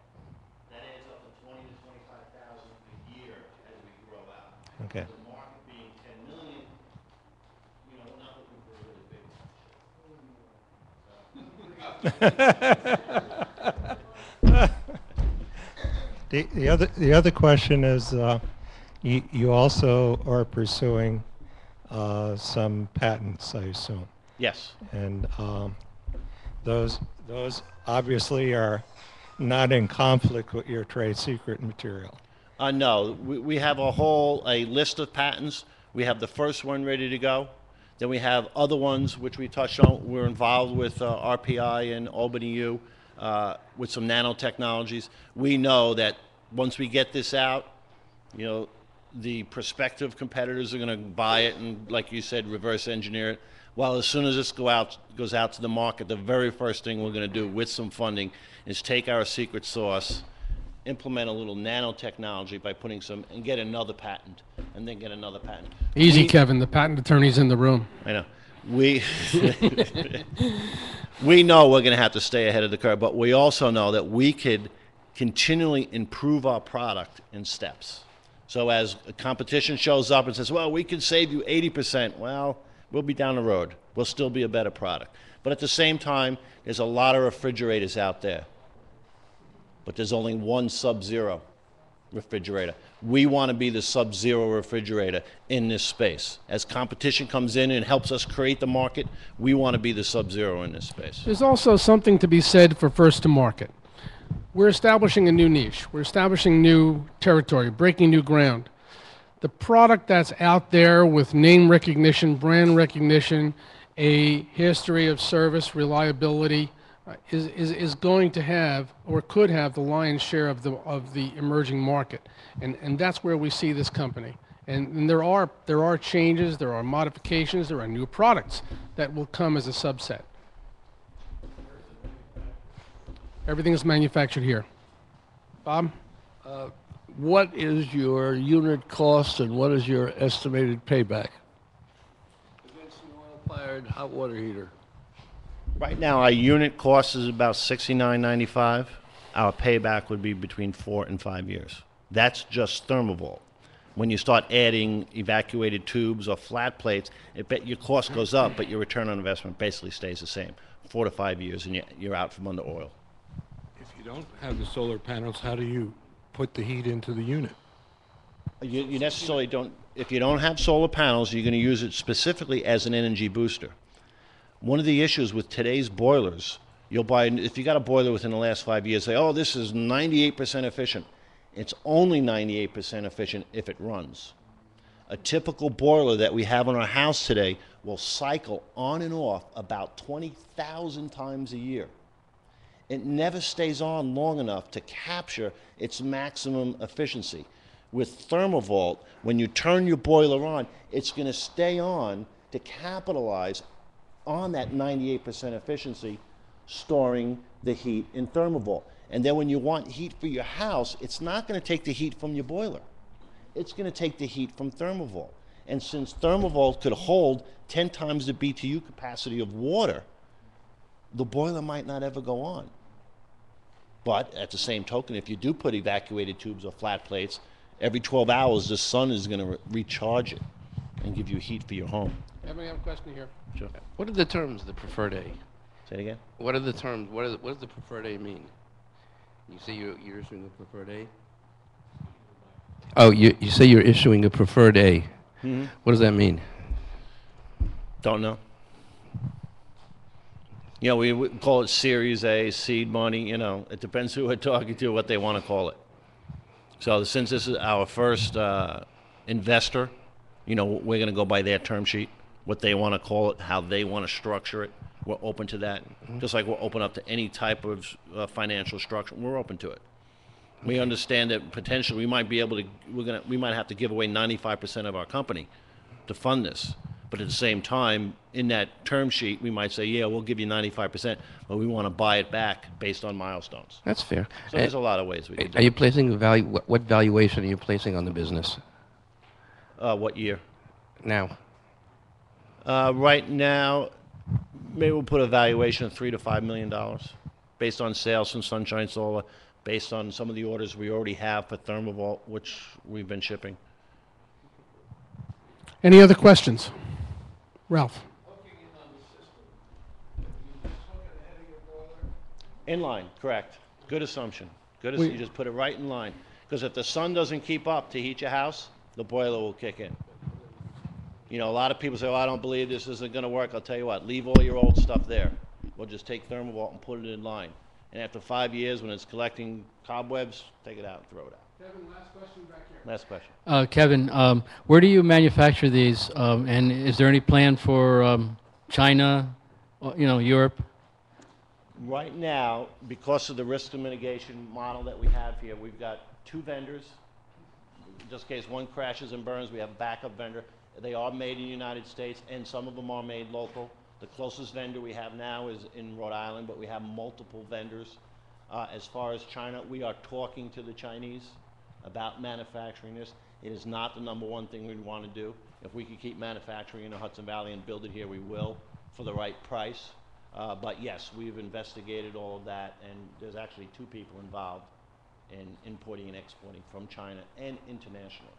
That adds up to 20 to 25,000 a year as we grow out. Okay. The market being 10 million, we're not looking for a really big one. The other question is, you also are pursuing some patents, I assume, Yes. and those obviously are not in conflict with your trade secret material. No, we have a list of patents. We have the first one ready to go. Then we have other ones which we touched on. We're involved with RPI and Albany U with some nanotechnologies. We know that once we get this out, the prospective competitors are going to buy it and, like you said, reverse engineer it. Well, as soon as this goes out to the market, the very first thing we're going to do with some funding is take our secret sauce, implement a little nanotechnology by putting some, and get another patent, and then get another patent. Easy, Kevin. The patent attorney's in the room. I know. We know we're going to have to stay ahead of the curve, but we also know that we could continually improve our product in steps. So as a competition shows up and says, well, we can save you 80%, well, we'll be down the road. We'll still be a better product. But at the same time, there's a lot of refrigerators out there, but there's only one Sub-Zero refrigerator. We want to be the Sub-Zero refrigerator in this space. As competition comes in and helps us create the market, we want to be the Sub-Zero in this space. There's also something to be said for first to market. We're establishing a new niche. We're establishing new territory, breaking new ground. The product that's out there with name recognition, brand recognition, a history of service, reliability, is going to have, or could have, the lion's share of the emerging market, and that's where we see this company. And there are changes, there are modifications, there are new products that will come as a subset. Everything is manufactured here. Bob? What is your unit cost and what is your estimated payback against an oil-fired hot water heater? Right now, our unit cost is about $69.95. Our payback would be between 4 and 5 years. That's just ThermoVault. When you start adding evacuated tubes or flat plates, your cost goes up, but your return on investment basically stays the same. 4 to 5 years, and you're out from under oil. If you don't have the solar panels, how do you put the heat into the unit? You necessarily don't. If you don't have solar panels, you're going to use it specifically as an energy booster. One of the issues with today's boilers, if you got a boiler within the last 5 years, say, oh, this is 98% efficient. It's only 98% efficient if it runs. A typical boiler that we have in our house today will cycle on and off about 20,000 times a year. It never stays on long enough to capture its maximum efficiency. With ThermoVault, when you turn your boiler on, it's going to stay on to capitalize on that 98% efficiency, storing the heat in ThermoVault. And then when you want heat for your house, it's not going to take the heat from your boiler. It's going to take the heat from ThermoVault. And since ThermoVault could hold 10 times the BTU capacity of water, the boiler might not ever go on. But at the same token, if you do put evacuated tubes or flat plates, every 12 hours the sun is going to recharge it and give you heat for your home. Anybody have a question here? Sure. What are the terms of the preferred A? Say it again? What are the terms? What does the preferred A mean? You say you're issuing a preferred A? Oh, you say you're issuing a preferred A. Mm-hmm. What does that mean? Don't know. You know, we would call it Series A, seed money, you know, it depends who we're talking to, what they want to call it. So since this is our first investor, you know, we're going to go by their term sheet, what they want to call it, how they want to structure it. We're open to that. Just like we're open up to any type of financial structure, we're open to it. We understand that potentially we might be able to, we might have to give away 95% of our company to fund this. But at the same time, in that term sheet, we might say, yeah, we'll give you 95%, but we want to buy it back based on milestones. That's fair. So there's a lot of ways we can do Are you it. placing the value? What valuation are you placing on the business What year? now? Right now, maybe we'll put a valuation of $3 to $5 million based on sales from Sunshine Solar, based on some of the orders we already have for Thermovault, which we've been shipping. Any other questions? Ralph? In line, correct. Good assumption. Good. We- You just put it right in line. Because if the sun doesn't keep up to heat your house, the boiler will kick in. You know, a lot of people say, "Oh, I don't believe this isn't going to work." I'll tell you what, leave all your old stuff there. We'll just take Thermovault and put it in line. And after 5 years, when it's collecting cobwebs, take it out and throw it out. Kevin, last question back here. Last question. Kevin, where do you manufacture these? And is there any plan for China, Europe? Right now, because of the risk mitigation model that we have here, we've got 2 vendors. Just in case one crashes and burns, we have a backup vendor. They are made in the United States, and some of them are made local. The closest vendor we have now is in Rhode Island, but we have multiple vendors. As far as China, we are talking to the Chinese about manufacturing this. It is not the #1 thing we'd want to do. If we could keep manufacturing in the Hudson Valley and build it here, we will for the right price. But yes, we've investigated all of that, and there's actually 2 people involved in importing and exporting from China and internationally.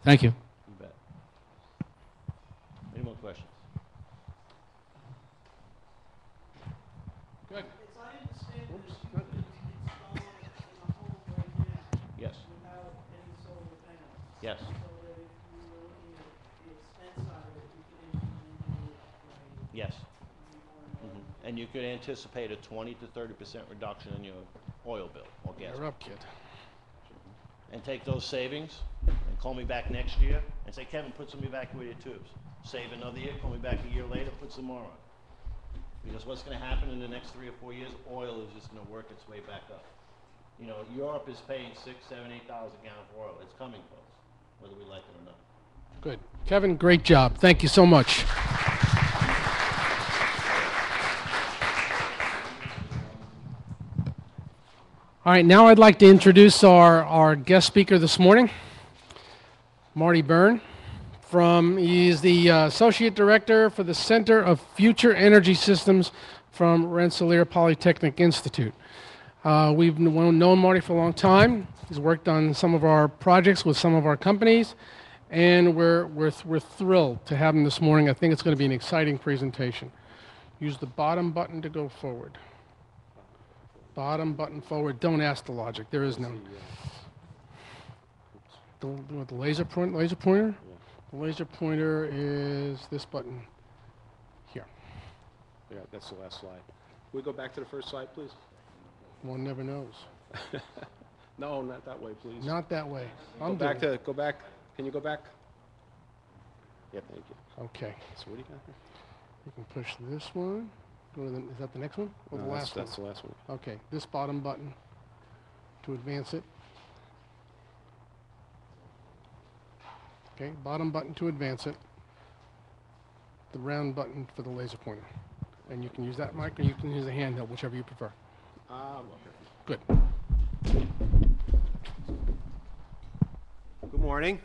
Thank you. You bet. Any more questions? Good. As I understand this, you could install it in a home right now Yes. without any solar panels. Yes. So that if you were looking at the expense side of it, you could implement it right Yes. before. And you could anticipate a 20 to 30% reduction in your oil bill or gas You're bill. up, kid. And take those savings and call me back next year and say, Kevin, put some evacuated tubes. Save another year, call me back a year later, put some more on. Because what's going to happen in the next 3 or 4 years, oil is just going to work its way back up. You know, Europe is paying $6, $7, $8 a gallon for oil. It's coming, folks, whether we like it or not. Good. Kevin, great job. Thank you so much. All right, now I'd like to introduce our guest speaker this morning, Marty Byrne. He's the Associate Director for the Center of Future Energy Systems from Rensselaer Polytechnic Institute. We've known Marty for a long time. He's worked on some of our projects with some of our companies, and we're thrilled to have him this morning. I think it's going to be an exciting presentation. Use the bottom button to go forward. Bottom button forward. Don't ask the logic. There is none. The laser pointer? The laser pointer is this button here. Yeah, that's the last slide. Can we go back to the first slide, please? One never knows. No, not that way, please. Not that way. Go back. Can you go back? Yeah, thank you. Okay. So what do you got here? You can push this one. Go to the, is that the next one or the No, last one? that's the last one. Okay, this bottom button to advance it. Okay, bottom button to advance it. The round button for the laser pointer. And you can use that mic or you can use the handheld, whichever you prefer. Good. Good morning.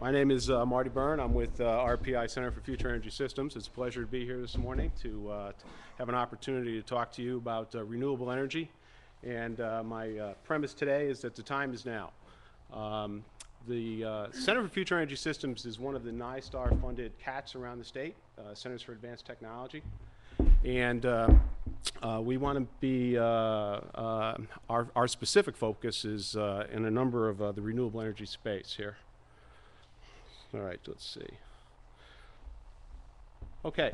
My name is Marty Byrne. I'm with RPI Center for Future Energy Systems. It's a pleasure to be here this morning to have an opportunity to talk to you about renewable energy. And my premise today is that the time is now. The Center for Future Energy Systems is one of the NISTAR-funded CATs around the state, Centers for Advanced Technology. And we want to be, our specific focus is in a number of the renewable energy space here. All right, let's see. Okay,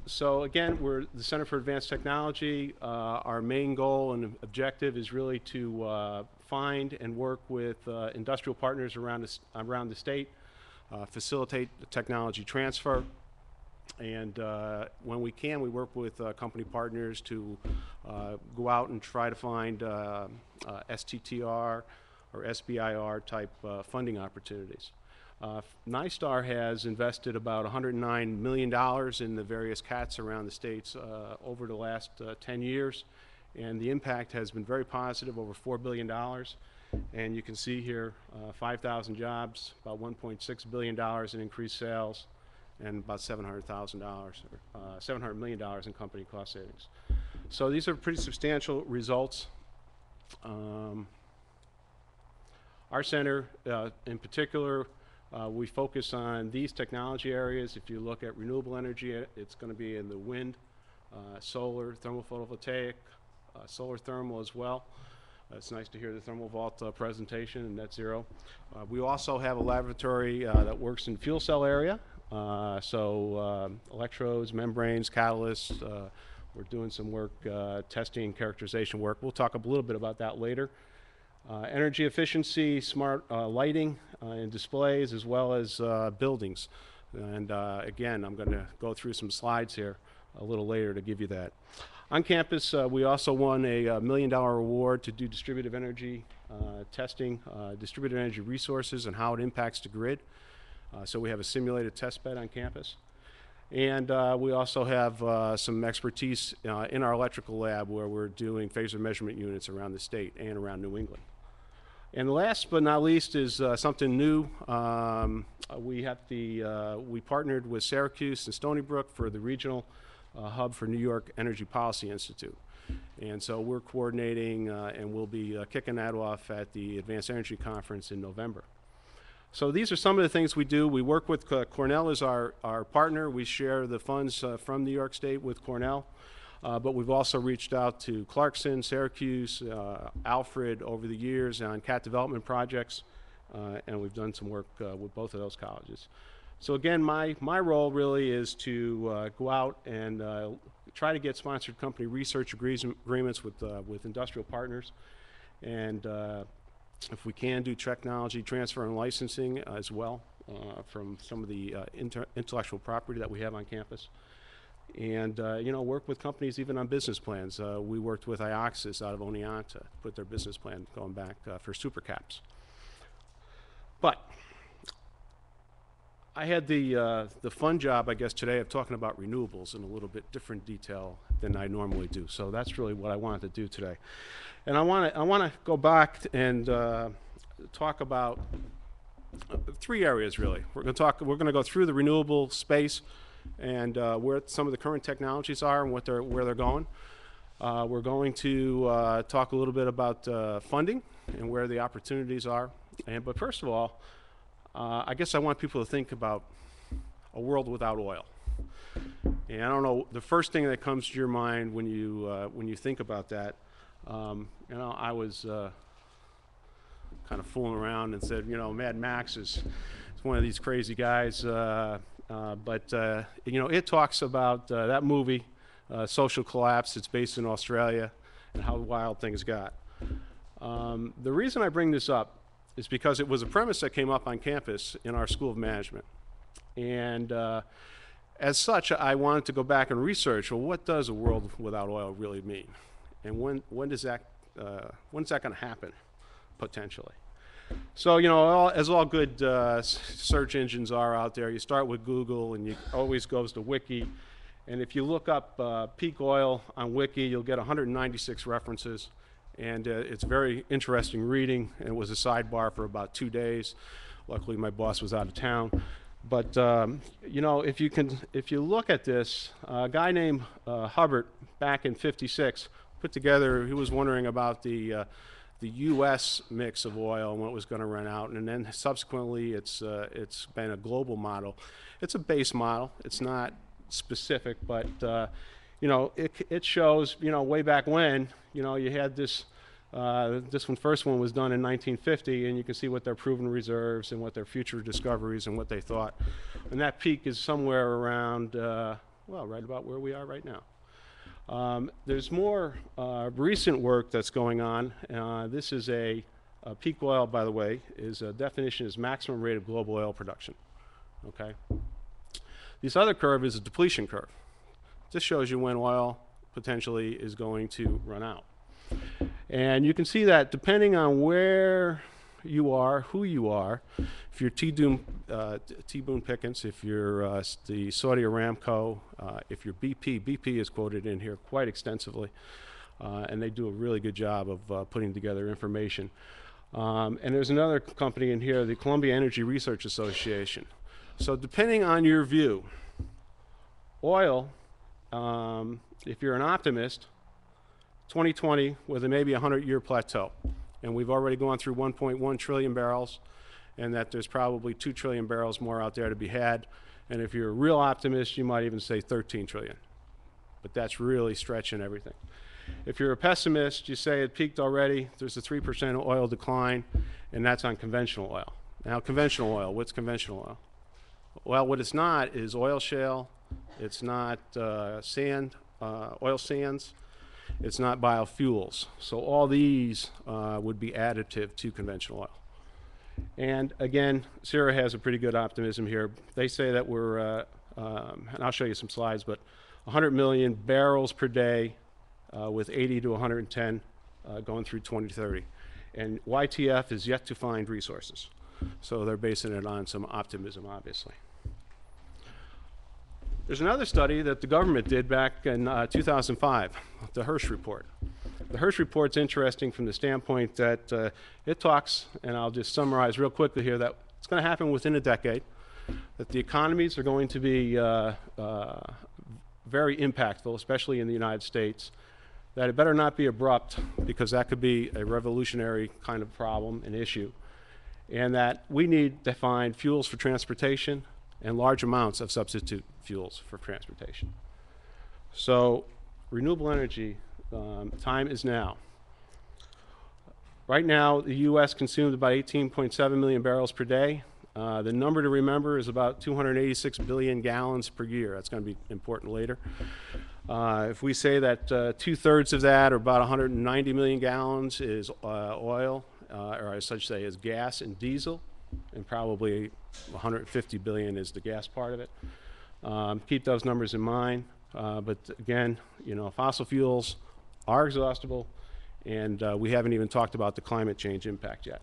So again, we're the Center for Advanced Technology. Our main goal and objective is really to find and work with industrial partners around the state, facilitate the technology transfer, and when we can, we work with company partners to go out and try to find STTR or SBIR type funding opportunities. NISTAR has invested about $109 million in the various CATs around the states over the last 10 years, and the impact has been very positive, over $4 billion. And you can see here 5,000 jobs, about $1.6 billion in increased sales, and about $700 million in company cost savings. So these are pretty substantial results. Our center, in particular, we focus on these technology areas. If you look at renewable energy, it's going to be in the wind, solar, thermal photovoltaic, solar thermal as well. It's nice to hear the thermal vault presentation and net zero. We also have a laboratory that works in fuel cell area. Electrodes, membranes, catalysts. We're doing some work, testing and characterization work. We'll talk a little bit about that later. Energy efficiency, smart lighting and displays, as well as buildings. And again, I'm going to go through some slides here a little later to give you that. On campus, we also won a $1 million award to do distributed energy testing, distributed energy resources and how it impacts the grid. So we have a simulated test bed on campus. And we also have some expertise in our electrical lab where we're doing phasor measurement units around the state and around New England. And last but not least is something new. We partnered with Syracuse and Stony Brook for the regional hub for New York Energy Policy Institute. And so we're coordinating and we'll be kicking that off at the Advanced Energy Conference in November. So these are some of the things we do. We work with Cornell as our partner. We share the funds from New York State with Cornell. But we've also reached out to Clarkson, Syracuse, Alfred over the years on CAT development projects. And we've done some work with both of those colleges. So again, my role really is to go out and try to get sponsored company research agreements with industrial partners. And if we can, do technology transfer and licensing as well from some of the intellectual property that we have on campus. And work with companies even on business plans. We worked with Ioxis out of Oneonta to put their business plan going back for supercaps. But I had the fun job, I guess, today of talking about renewables in a little bit different detail than I normally do. So that's really what I wanted to do today. And I want to go back and talk about three areas really. We're going to go through the renewable space and where some of the current technologies are and where they're going. We're going to talk a little bit about funding and where the opportunities are. But first of all, I guess I want people to think about a world without oil. And I don't know, the first thing that comes to your mind when you think about that, I was kind of fooling around and said, Mad Max is one of these crazy guys. It talks about that movie, Social Collapse. It's based in Australia and how wild things got. The reason I bring this up is because it was a premise that came up on campus in our School of Management. And as such, I wanted to go back and research, well, what does a world without oil really mean? And when is that going to happen, potentially? So, as all good search engines are out there, you start with Google and you always goes to Wiki. And if you look up peak oil on Wiki, you'll get 196 references. And it's very interesting reading. And it was a sidebar for about 2 days. Luckily, my boss was out of town. But, if you look at this, a guy named Hubbard back in '56 put together, he was wondering about the U.S. mix of oil and when it was going to run out. And then subsequently, it's been a global model. It's a base model. It's not specific, but, it shows, way back when, you had this first one was done in 1950, and you can see what their proven reserves and what their future discoveries and what they thought. And that peak is somewhere around Well, right about where we are right now. There's more recent work that's going on. This is a peak oil, by the way, is a definition is maximum rate of global oil production. Okay. This other curve is a depletion curve. This shows you when oil potentially is going to run out. And you can see that depending on where you are, who you are, if you're T-Boone Pickens, if you're the Saudi Aramco, if you're BP, BP is quoted in here quite extensively, and they do a really good job of putting together information. And there's another company in here, the Columbia Energy Research Association. So depending on your view, oil, if you're an optimist, 2020 with a maybe 100-year plateau. And we've already gone through 1.1 trillion barrels, and that there's probably 2 trillion barrels more out there to be had. And if you're a real optimist, you might even say 13 trillion. But that's really stretching everything. If you're a pessimist, you say it peaked already, there's a 3% oil decline, and that's on conventional oil. Now, conventional oil, what's conventional oil? Well, what it's not is oil shale, it's not oil sands, it's not biofuels. So all these would be additive to conventional oil. And again, CIRA has a pretty good optimism here. They say that we're, and I'll show you some slides, but 100 million barrels per day with 80 to 110 going through 2030. And YTF is yet to find resources. So they're basing it on some optimism, obviously. There's another study that the government did back in 2005, the Hirsch report. The Hirsch report's interesting from the standpoint that it talks, and I'll just summarize real quickly here, that it's going to happen within a decade, that the economies are going to be very impactful, especially in the United States, that it better not be abrupt because that could be a revolutionary kind of problem, an issue, and that we need to find fuels for transportation and large amounts of substitute fuels for transportation. So renewable energy, time is now. Right now, the U.S. consumes about 18.7 million barrels per day. The number to remember is about 286 billion gallons per year. That's going to be important later. If we say that 2/3 of that, or about 190 million gallons, is oil, or I should say is gas and diesel, and probably 150 billion is the gas part of it. Keep those numbers in mind. But again, you know, fossil fuels are exhaustible, and we haven't even talked about the climate change impact yet.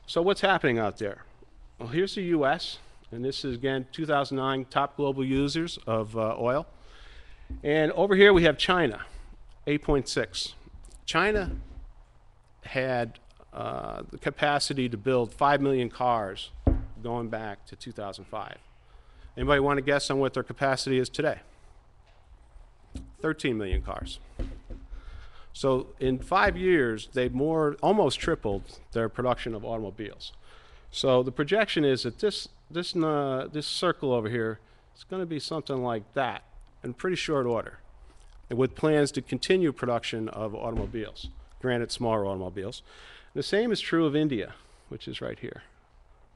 So what's happening out there? Well, here's the U.S., and this is, again, 2009 top global users of oil. And over here we have China, 8.6. China had the capacity to build 5 million cars going back to 2005. Anybody want to guess on what their capacity is today? 13 million cars. So in 5 years, they've almost tripled their production of automobiles. So the projection is that this circle over here is going to be something like that in pretty short order, and with plans to continue production of automobiles, granted smaller automobiles. The same is true of India, which is right here.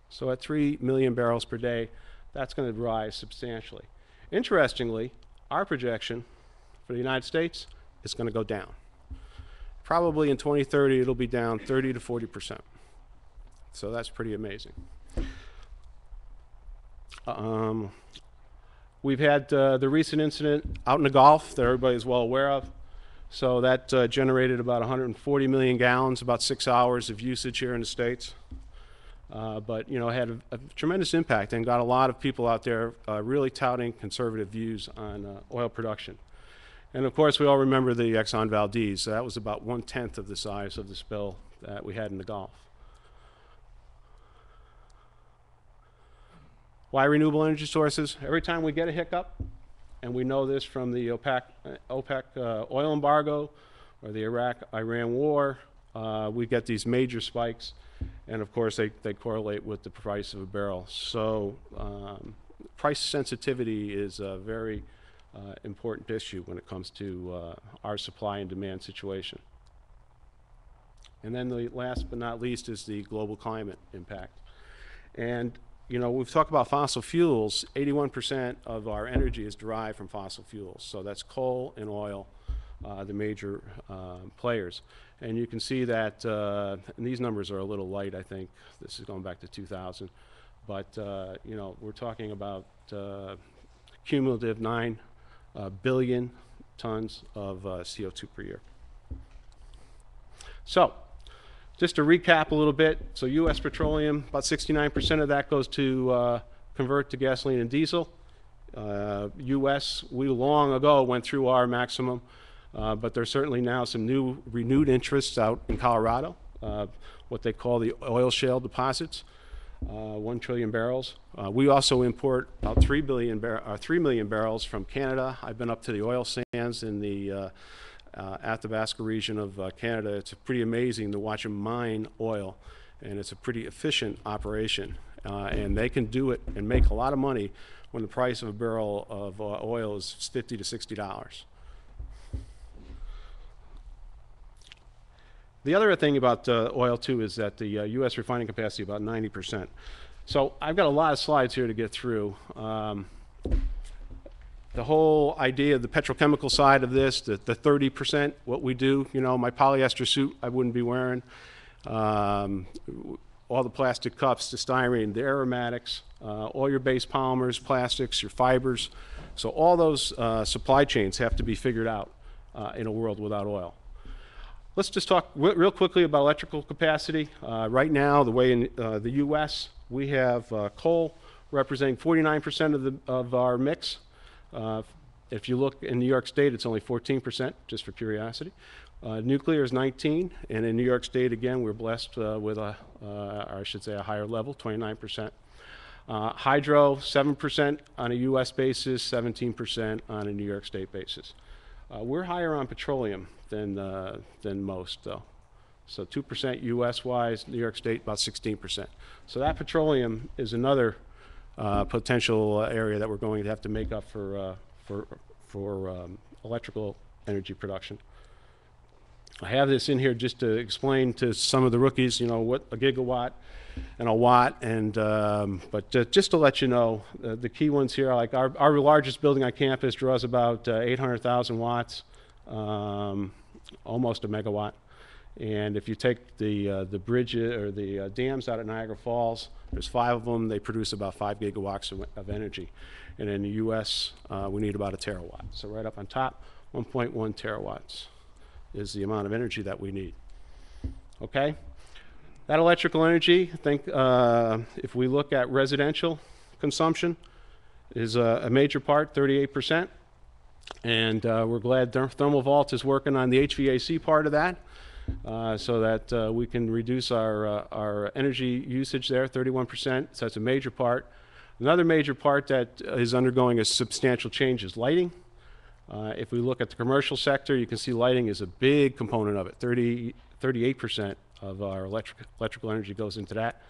So at 3 million barrels per day, that's going to rise substantially. Interestingly, our projection for the United States is going to go down. Probably in 2030, it'll be down 30 to 40%. So that's pretty amazing. We've had the recent incident out in the Gulf that everybody is well aware of. So that generated about 140 million gallons, about 6 hours of usage here in the States. But you know, had a tremendous impact and got a lot of people out there really touting conservative views on oil production. And of course, we all remember the Exxon Valdez. So that was about 1/10 of the size of the spill that we had in the Gulf. Why renewable energy sources? Every time we get a hiccup, and we know this from the OPEC oil embargo or the Iraq-Iran war, we get these major spikes, and of course they correlate with the price of a barrel. So price sensitivity is a very important issue when it comes to our supply and demand situation. And then the last but not least is the global climate impact. And you know, we've talked about fossil fuels. 81% of our energy is derived from fossil fuels. So that's coal and oil, the major players. And you can see that, and these numbers are a little light, I think. This is going back to 2000. But, you know, we're talking about cumulative 9 billion tons of CO2 per year. So, just to recap a little bit, so U.S. petroleum, about 69% of that goes to convert to gasoline and diesel. U.S., we long ago went through our maximum, but there's certainly now some new renewed interests out in Colorado, what they call the oil shale deposits, 1 trillion barrels. We also import about 3 million barrels from Canada. I've been up to the oil sands in the Athabasca region of Canada. It's pretty amazing to watch them mine oil, and it's a pretty efficient operation. And they can do it and make a lot of money when the price of a barrel of oil is $50 to $60. The other thing about oil, too, is that the U.S. refining capacity is about 90%. So I've got a lot of slides here to get through. The whole idea of the petrochemical side of this, the 30%, what we do, you know, my polyester suit I wouldn't be wearing, all the plastic cups, the styrene, the aromatics, all your base polymers, plastics, your fibers. So all those supply chains have to be figured out in a world without oil. Let's just talk real quickly about electrical capacity. Right now, the way in the U.S., we have coal representing 49% of our mix. If you look in New York State, it's only 14%, just for curiosity. Nuclear is 19, and in New York State, again, we're blessed with or I should say a higher level, 29%. Hydro, 7% on a U.S. basis, 17% on a New York State basis. We're higher on petroleum than most, though. So 2% U.S.-wise, New York State about 16%. So that petroleum is another potential area that we're going to have to make up for electrical energy production. I have this in here just to explain to some of the rookies, you know, what a gigawatt and a watt, and but just to let you know, the key ones here are like our largest building on campus draws about 800,000 watts, almost a megawatt. And if you take the bridge or the dams out at Niagara Falls, there's 5 of them. They produce about 5 gigawatts of energy. And in the U.S., we need about a terawatt. So right up on top, 1.1 terawatts is the amount of energy that we need. Okay? That electrical energy, I think if we look at residential consumption, is a major part, 38%. And we're glad Thermal Vault is working on the HVAC part of that. So that we can reduce our energy usage there, 31%, so that's a major part. Another major part that is undergoing a substantial change is lighting. If we look at the commercial sector, you can see lighting is a big component of it. 38% of our electrical energy goes into that,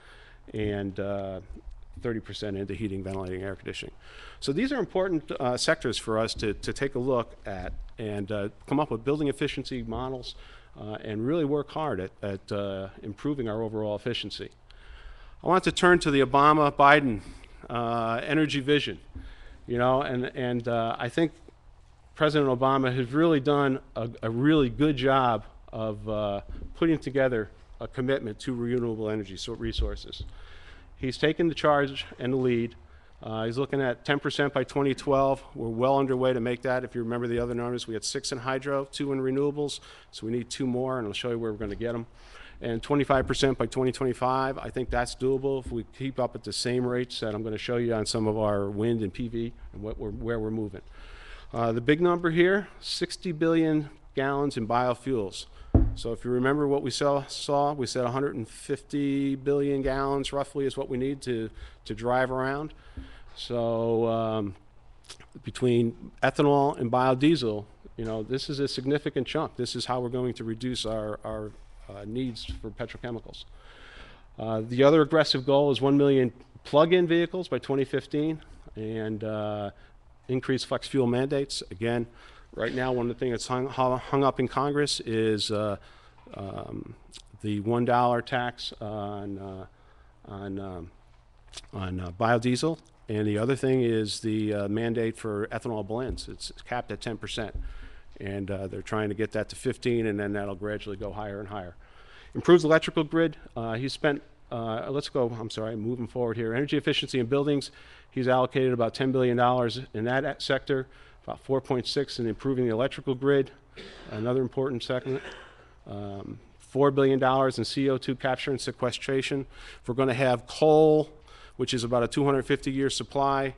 and 30% into heating, ventilating, air conditioning. So these are important sectors for us to take a look at and come up with building efficiency models and really work hard at improving our overall efficiency. I want to turn to the Obama-Biden energy vision. You know, and I think President Obama has really done a really good job of putting together a commitment to renewable energy resources. He's taken the charge and the lead. He's looking at 10% by 2012. We're well underway to make that. If you remember the other numbers, we had 6 in hydro, 2 in renewables, so we need 2 more, and I'll show you where we're going to get them. And 25% by 2025, I think that's doable if we keep up at the same rates that I'm going to show you on some of our wind and PV and where we're moving. The big number here, 60 billion gallons in biofuels. So if you remember what we saw, we said 150 billion gallons roughly is what we need to drive around. So between ethanol and biodiesel, you know, this is a significant chunk. This is how we're going to reduce our needs for petrochemicals. The other aggressive goal is 1 million plug-in vehicles by 2015 and increased flex fuel mandates. Again, right now, one of the things that's hung up in Congress is the $1 tax on biodiesel. And the other thing is the mandate for ethanol blends. It's capped at 10%. And they're trying to get that to 15, and then that'll gradually go higher and higher. Improves electrical grid. He spent, moving forward here. Energy efficiency in buildings. He's allocated about $10 billion in that sector, about 4.6 in improving the electrical grid, another important segment. $4 billion in CO2 capture and sequestration. If we're going to have coal, which is about a 250-year supply,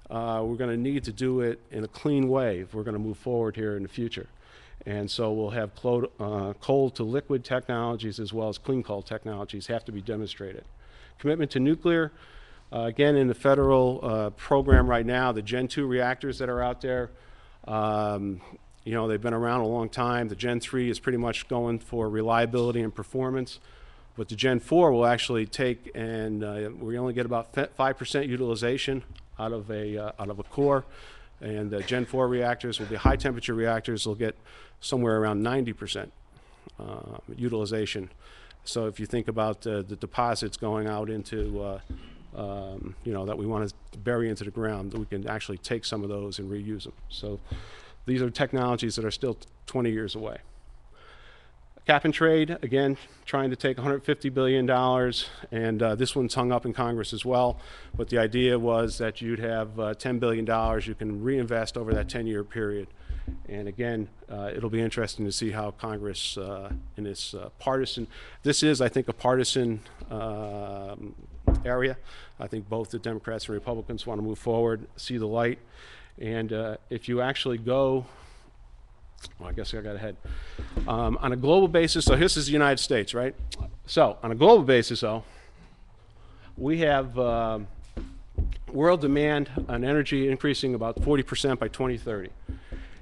we're going to need to do it in a clean way if we're going to move forward here in the future. And so we'll have coal to liquid technologies as well as clean coal technologies have to be demonstrated. Commitment to nuclear. Again, in the federal program right now, the Gen 2 reactors that are out there, you know, they've been around a long time. The Gen 3 is pretty much going for reliability and performance. But the Gen 4 will actually take, and we only get about 5% utilization out of a core. And the Gen 4 reactors will be high temperature reactors. They'll get somewhere around 90% utilization. So if you think about the deposits going out into, you know, that we want to bury into the ground, we can actually take some of those and reuse them. So these are technologies that are still 20 years away. Cap and trade, again, trying to take $150 billion, and this one's hung up in Congress as well. But the idea was that you'd have $10 billion you can reinvest over that 10-year period. And again, it'll be interesting to see how Congress, in this partisan, this is, I think, a partisan area. I think both the Democrats and Republicans want to move forward, see the light. And if you actually go, well, I guess I got ahead. On a global basis, so this is the United States, right? So on a global basis, though, we have world demand on energy increasing about 40% by 2030.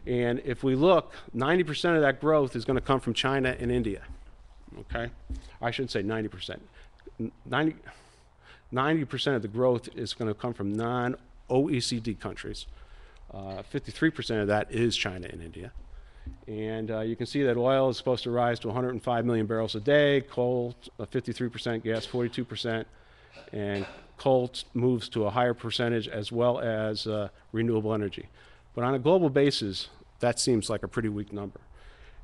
And if we look, 90% of that growth is going to come from China and India, okay? I shouldn't say 90%. 90% of the growth is going to come from non-OECD countries. 53% of that is China and India. And you can see that oil is supposed to rise to 105 million barrels a day, coal 53%, gas 42%, and coal moves to a higher percentage as well as renewable energy. But on a global basis, that seems like a pretty weak number.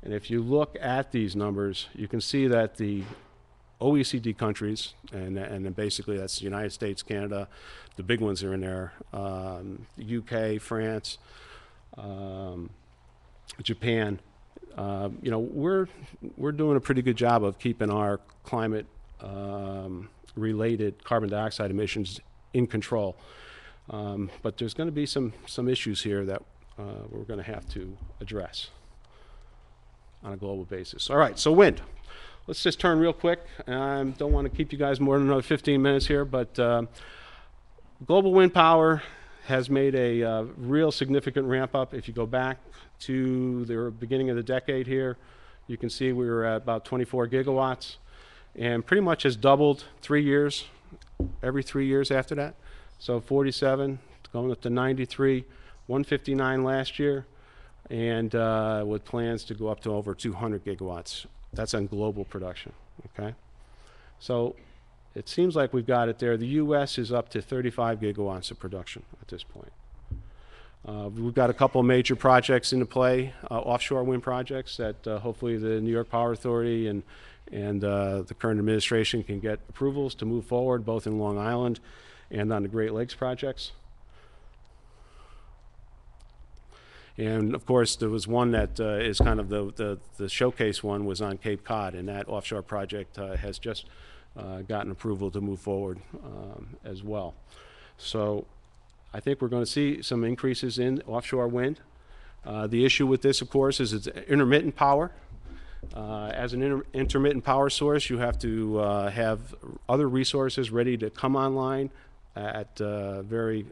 And if you look at these numbers, you can see that the OECD countries, and then basically that's the United States, Canada, the big ones are in there, the UK, France, Japan, you know, we're doing a pretty good job of keeping our climate related carbon dioxide emissions in control. But there's going to be some issues here that we're going to have to address on a global basis. All right, so wind. Let's just turn real quick. Don't want to keep you guys more than another 15 minutes here, but global wind power has made a real significant ramp up. If you go back to the beginning of the decade here, you can see we were at about 24 gigawatts and pretty much has doubled 3 years, every 3 years after that. So 47 going up to 93, 159 last year, and with plans to go up to over 200 gigawatts. That's on global production, okay? So it seems like we've got it there. The U.S. is up to 35 gigawatts of production at this point. We've got a couple of major projects into play, offshore wind projects that hopefully the New York Power Authority and the current administration can get approvals to move forward, both in Long Island and on the Great Lakes projects. And of course, there was one that is kind of the showcase one was on Cape Cod, and that offshore project has just gotten approval to move forward as well. So I think we're going to see some increases in offshore wind. The issue with this, of course, is it's intermittent power. As an intermittent power source, you have to have other resources ready to come online at very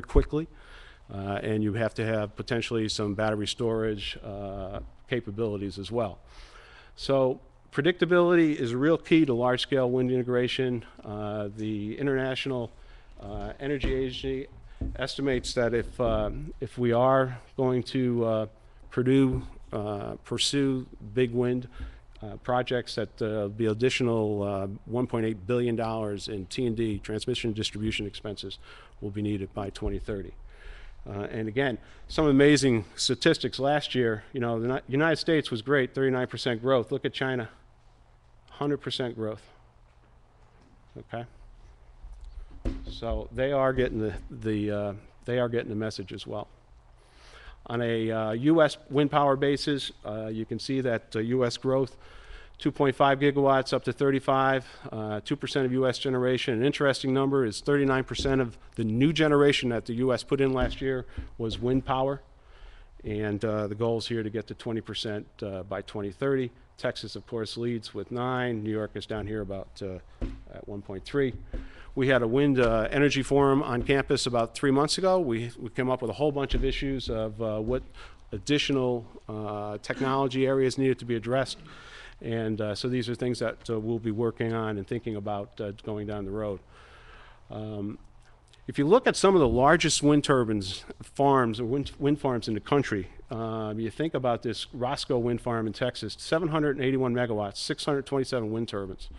quickly. And you have to have potentially some battery storage capabilities as well. So predictability is a real key to large-scale wind integration. The International Energy Agency estimates that if we are going to pursue big wind projects that be additional $1.8 billion in T&D, transmission and distribution expenses, will be needed by 2030. And again, some amazing statistics last year. You know, the United States was great, 39% growth. Look at China, 100% growth. Okay, so they are getting the message as well. On a U.S. wind power basis, you can see that U.S. growth, 2.5 gigawatts up to 35, 2% of U.S. generation. An interesting number is 39% of the new generation that the U.S. put in last year was wind power. And the goal is here to get to 20% by 2030. Texas, of course, leads with 9. New York is down here about at 1.3. We had a wind energy forum on campus about 3 months ago. We came up with a whole bunch of issues of what additional technology areas needed to be addressed. And so these are things that we'll be working on and thinking about going down the road. If you look at some of the largest wind turbines farms or wind farms in the country, you think about this Roscoe wind farm in Texas, 781 megawatts, 627 wind turbines,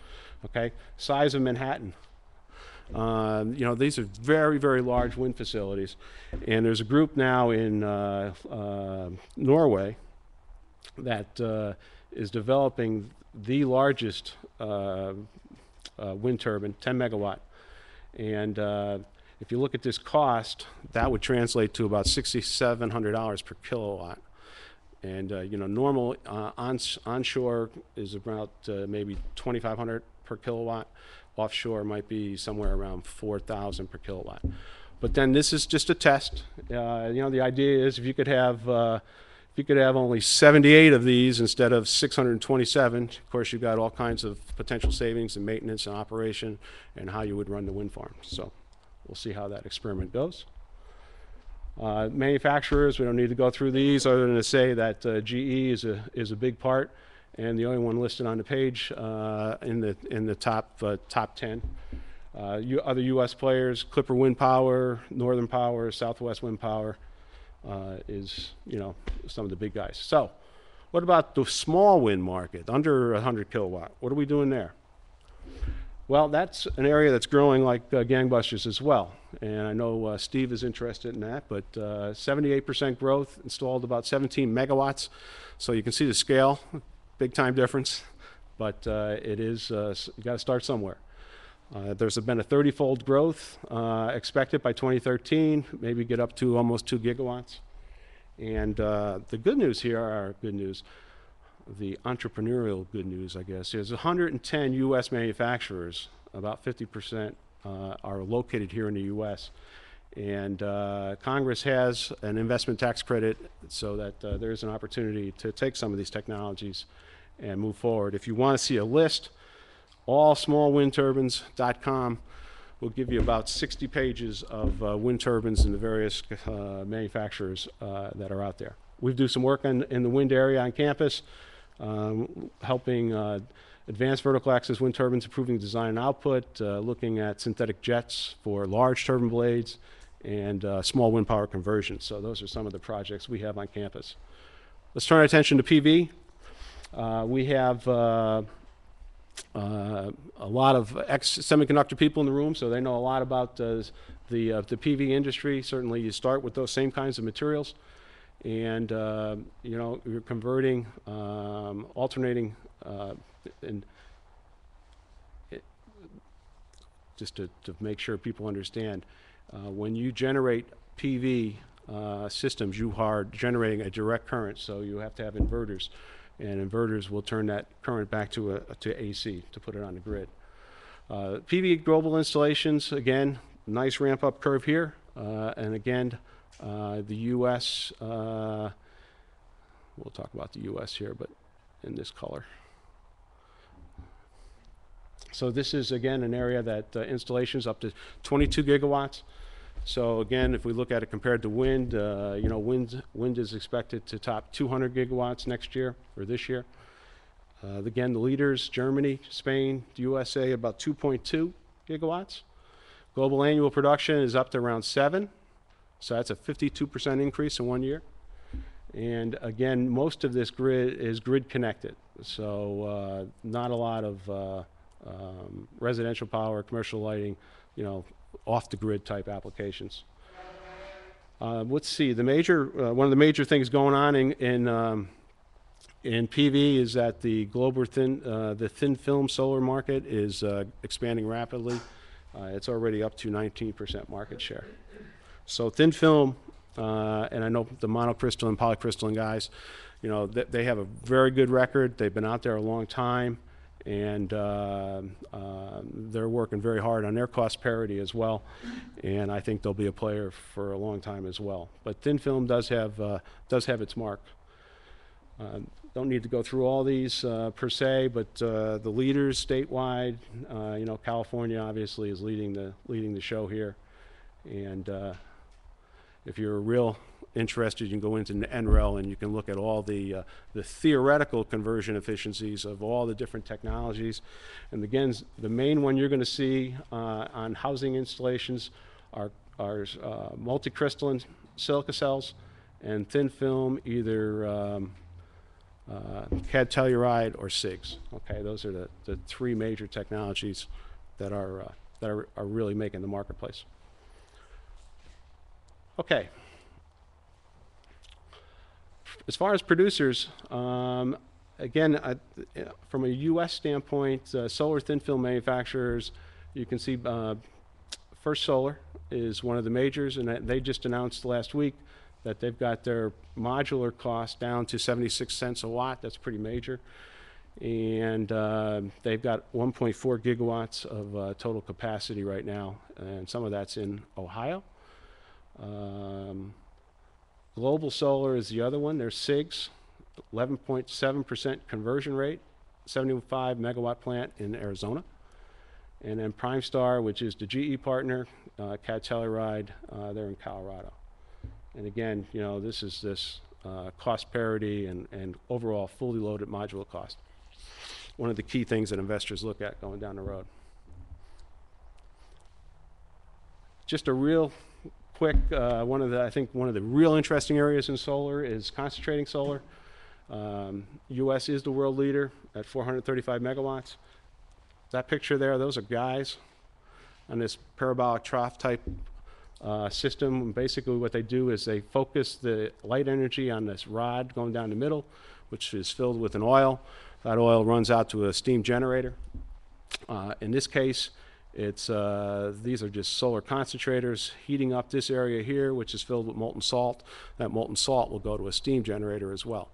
okay? Size of Manhattan. You know, these are very, very large wind facilities. And there's a group now in Norway that is developing the largest wind turbine, 10 megawatt. And if you look at this cost, that would translate to about $6,700 per kilowatt. And you know, normal onshore is about maybe $2,500 per kilowatt. Offshore might be somewhere around $4,000 per kilowatt. But then this is just a test. You know, the idea is if you could have only 78 of these instead of 627, of course you've got all kinds of potential savings in maintenance and operation and how you would run the wind farm. So we'll see how that experiment goes. Manufacturers, we don't need to go through these other than to say that GE is a big part, and the only one listed on the page in the top 10. Other U.S. players: Clipper Wind Power, Northern Power, Southwest Wind Power is, you know, some of the big guys. So, what about the small wind market under 100 kilowatt? What are we doing there? Well, that's an area that's growing like gangbusters as well. And I know Steve is interested in that, but 78% growth, installed about 17 megawatts. So you can see the scale, big time difference, but it is, you got to start somewhere. There's been a 30-fold growth expected by 2013, maybe get up to almost 2 gigawatts. And the good news here are good news. The entrepreneurial good news, I guess, is 110 U.S. manufacturers, about 50% are located here in the U.S. And Congress has an investment tax credit so that there's an opportunity to take some of these technologies and move forward. If you want to see a list, allsmallwindturbines.com will give you about 60 pages of wind turbines and the various manufacturers that are out there. We do some work in the wind area on campus, helping advanced vertical axis wind turbines, improving design and output, looking at synthetic jets for large turbine blades, and small wind power conversions. So those are some of the projects we have on campus. Let's turn our attention to PV. We have a lot of ex-semiconductor people in the room, so they know a lot about the PV industry. Certainly you start with those same kinds of materials. And you know, you're converting, alternating, and just to make sure people understand, when you generate PV systems, you are generating a direct current, so you have to have inverters, and inverters will turn that current back to AC to put it on the grid. PV global installations, again, nice ramp-up curve here, and again, the U.S., we'll talk about the U.S. here, but in this color. So this is, again, an area that installations up to 22 gigawatts. So again, if we look at it compared to wind, you know, wind is expected to top 200 gigawatts next year, or this year. Again, the leaders, Germany, Spain, the USA, about 2.2 gigawatts. Global annual production is up to around 7. So that's a 52% increase in 1 year. And again, most of this grid is grid connected, so not a lot of residential power, commercial lighting, you know, off the grid type applications. Let's see, the major, one of the major things going on in PV is that the global thin film solar market is expanding rapidly. It's already up to 19% market share. So thin film, and I know the monocrystalline and polycrystalline guys, you know, they have a very good record. They've been out there a long time, and they're working very hard on their cost parity as well. And I think they'll be a player for a long time as well. But thin film does have its mark. Don't need to go through all these per se, but the leaders statewide, you know, California obviously is leading the show here, and if you're real interested, you can go into NREL and you can look at all the theoretical conversion efficiencies of all the different technologies. And again, the main one you're going to see on housing installations are multicrystalline silica cells and thin film, either CAD telluride or SIGs. Okay, those are the three major technologies that are really making the marketplace. Okay. As far as producers, again, from a U.S. standpoint, solar thin film manufacturers, you can see First Solar is one of the majors, and they just announced last week that they've got their modular cost down to 76 cents a watt. That's pretty major. And they've got 1.4 gigawatts of total capacity right now, and some of that's in Ohio. Global Solar is the other one. There's SIGs, 11.7% conversion rate, 75 megawatt plant in Arizona. And then Prime Star, which is the GE partner, CAD Telluride, they're in Colorado. And again, you know, this is cost parity and overall fully loaded module cost. One of the key things that investors look at going down the road. Just a real quick, I think one of the real interesting areas in solar is concentrating solar. US is the world leader at 435 megawatts. That picture there, those are guys on this parabolic trough type system. Basically what they do is they focus the light energy on this rod going down the middle, which is filled with an oil. That oil runs out to a steam generator. In this case, it's these are just solar concentrators heating up this area here, which is filled with molten salt. That molten salt will go to a steam generator as well.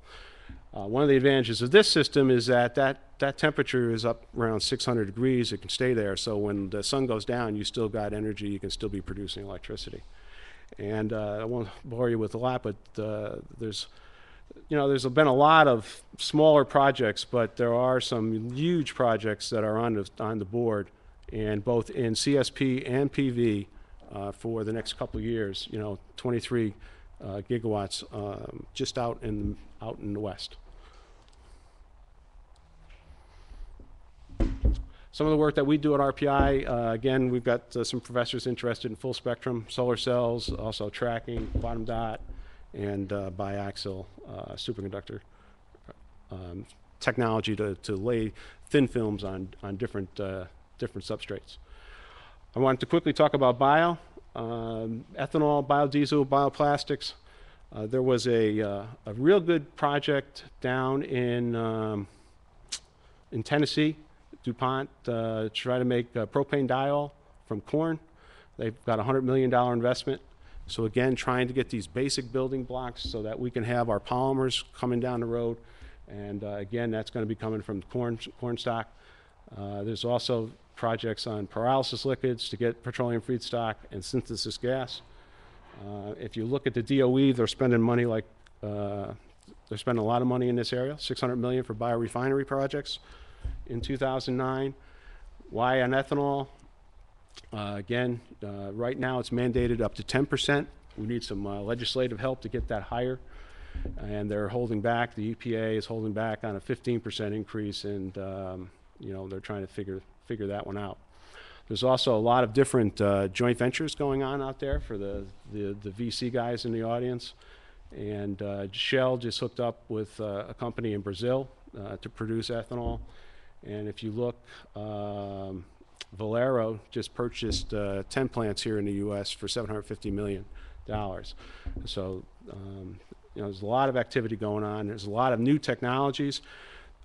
One of the advantages of this system is that temperature is up around 600 degrees. It can stay there, so when the sun goes down, you still got energy. You can still be producing electricity. And I won't bore you with a lot, but there's been a lot of smaller projects, but there are some huge projects that are on the board, and both in CSP and PV for the next couple of years. You know, 23 gigawatts just out in the west. Some of the work that we do at RPI, again, we've got some professors interested in full spectrum solar cells, also tracking, quantum dot, and biaxial superconductor technology to lay thin films on different substrates. I wanted to quickly talk about ethanol, biodiesel, bioplastics. There was a real good project down in Tennessee, DuPont, to try to make propane diol from corn. They've got a $100 million investment. So again, trying to get these basic building blocks so that we can have our polymers coming down the road. And again, that's going to be coming from corn stock. There's also projects on pyrolysis liquids to get petroleum feedstock and synthesis gas. If you look at the DOE, they're spending money they're spending a lot of money in this area, $600 million for biorefinery projects in 2009. Why on ethanol? Again, right now it's mandated up to 10%. We need some legislative help to get that higher. And they're holding back, the EPA is holding back on a 15% increase, and you know, they're trying to figure that one out. There's also a lot of different joint ventures going on out there for the VC guys in the audience. And Shell just hooked up with a company in Brazil to produce ethanol. And if you look, Valero just purchased 10 plants here in the U.S. for $750 million. So, there's a lot of activity going on. There's a lot of new technologies.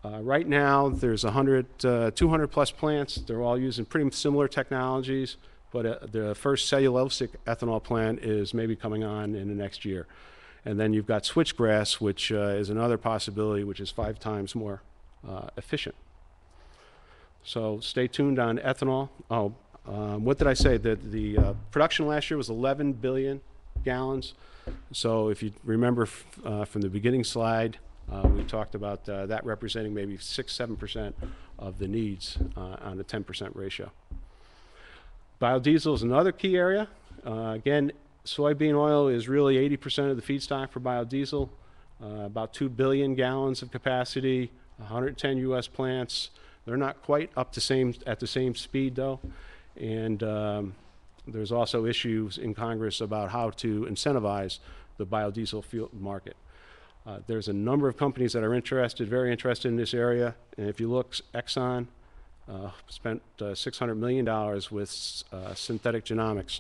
Right now, there's 200 plus plants. They're all using pretty similar technologies, but the first cellulosic ethanol plant is maybe coming on in the next year. And then you've got switchgrass, which is another possibility, which is 5 times more efficient. So stay tuned on ethanol. Oh, what did I say? The production last year was 11 billion gallons. So if you remember from the beginning slide, we talked about that representing maybe 6-7% of the needs on a 10% ratio. Biodiesel is another key area. Again, soybean oil is really 80% of the feedstock for biodiesel. About 2 billion gallons of capacity, 110 U.S. plants. They're not quite up to at the same speed though. And there's also issues in Congress about how to incentivize the biodiesel fuel market. There's a number of companies that are very interested in this area. And if you look, Exxon spent $600 million with synthetic genomics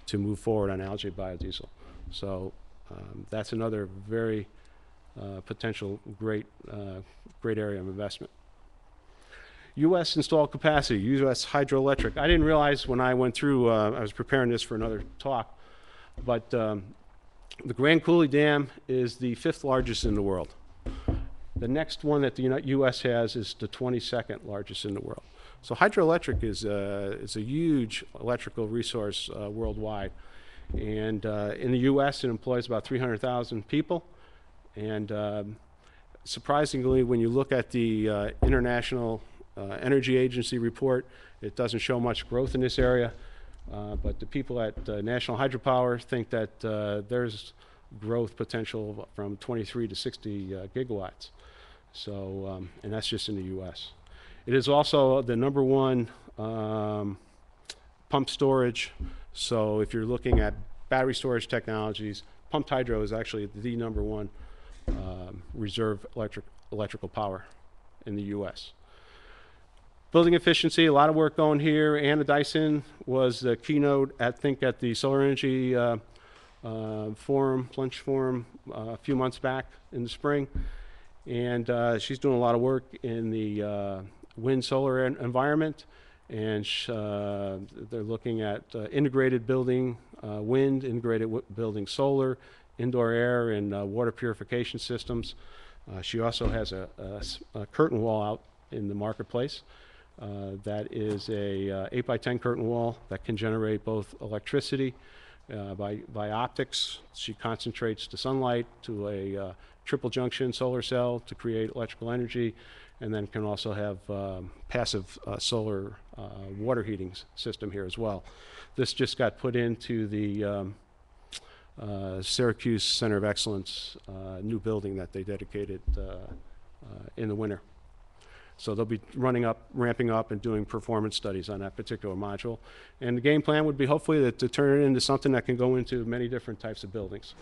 to move forward on algae biodiesel. So that's another very potential great area of investment. U.S. installed capacity, U.S. hydroelectric. I didn't realize when I went through, I was preparing this for another talk, but the Grand Coulee Dam is the 5th largest in the world. The next one that the U.S. has is the 22nd largest in the world. So hydroelectric is a huge electrical resource worldwide. And in the U.S., it employs about 300,000 people. And surprisingly, when you look at the International Energy Agency report, it doesn't show much growth in this area. But the people at National Hydropower think that there's growth potential from 23 to 60 gigawatts. So, and that's just in the U.S. It is also the #1 pump storage. So if you're looking at battery storage technologies, pumped hydro is actually the #1 reserve electrical power in the U.S. Building efficiency, a lot of work going here. Anna Dyson was the keynote, at the Solar Energy lunch forum a few months back in the spring. And she's doing a lot of work in the wind solar environment. And they're looking at integrated building wind, integrated building solar, indoor air, and water purification systems. She also has a curtain wall out in the marketplace. That is a 8x10 curtain wall that can generate both electricity by optics. She concentrates the sunlight to a triple junction solar cell to create electrical energy, and then can also have passive solar water heating system here as well. This just got put into the Syracuse Center of Excellence new building that they dedicated in the winter. So they'll be ramping up and doing performance studies on that particular module. And the game plan would be hopefully to turn it into something that can go into many different types of buildings.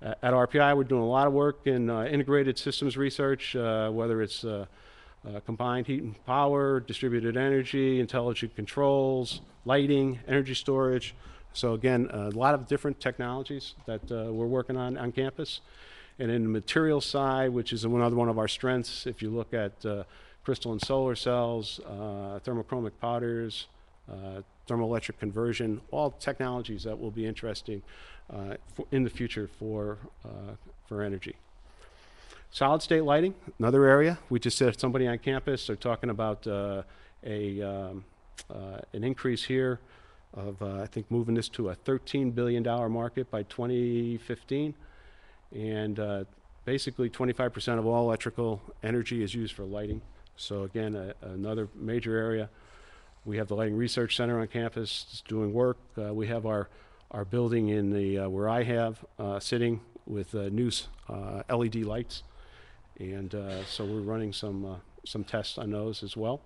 At RPI, we're doing a lot of work in integrated systems research, whether it's combined heat and power, distributed energy, intelligent controls, lighting, energy storage. So again, a lot of different technologies that we're working on campus. And in the material side, which is another one of our strengths, if you look at crystalline solar cells, thermochromic powders, thermoelectric conversion, all technologies that will be interesting in the future for energy. Solid state lighting, another area. We just had somebody on campus. They're talking about an increase here of, I think, moving this to a $13 billion market by 2015. And basically 25% of all electrical energy is used for lighting. So again, another major area. We have the Lighting Research Center on campus doing work. We have our building in the where I have sitting with new LED lights, and so we're running some tests on those as well.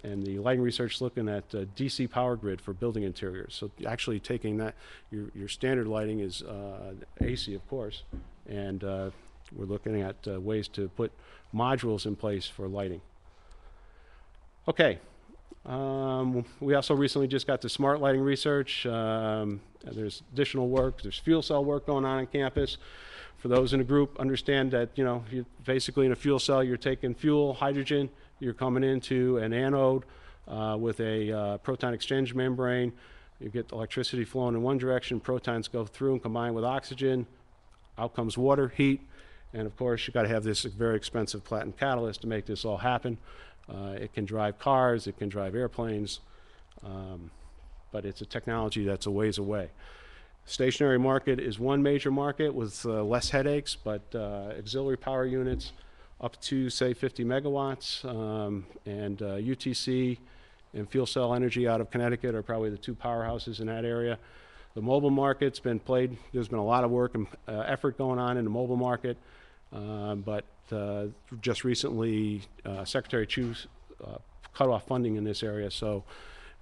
And the lighting research looking at DC power grid for building interiors. So actually taking that, your standard lighting is AC, of course, and we're looking at ways to put modules in place for lighting. Okay. We also recently just got the smart lighting research. There's additional work. There's fuel cell work going on campus. For those in the group, understand that, you know, basically in a fuel cell, you're taking fuel, hydrogen, you're coming into an anode with a proton exchange membrane. You get electricity flowing in one direction, protons go through and combine with oxygen. Out comes water, heat, and of course, you've got to have this very expensive platinum catalyst to make this all happen. It can drive cars, it can drive airplanes, but it's a technology that's a ways away. Stationary market is one major market with less headaches, but auxiliary power units up to, say, 50 megawatts, and UTC and fuel cell energy out of Connecticut are probably the two powerhouses in that area. The mobile market's been played. There's been a lot of work and effort going on in the mobile market, but just recently, Secretary Chu cut off funding in this area, so,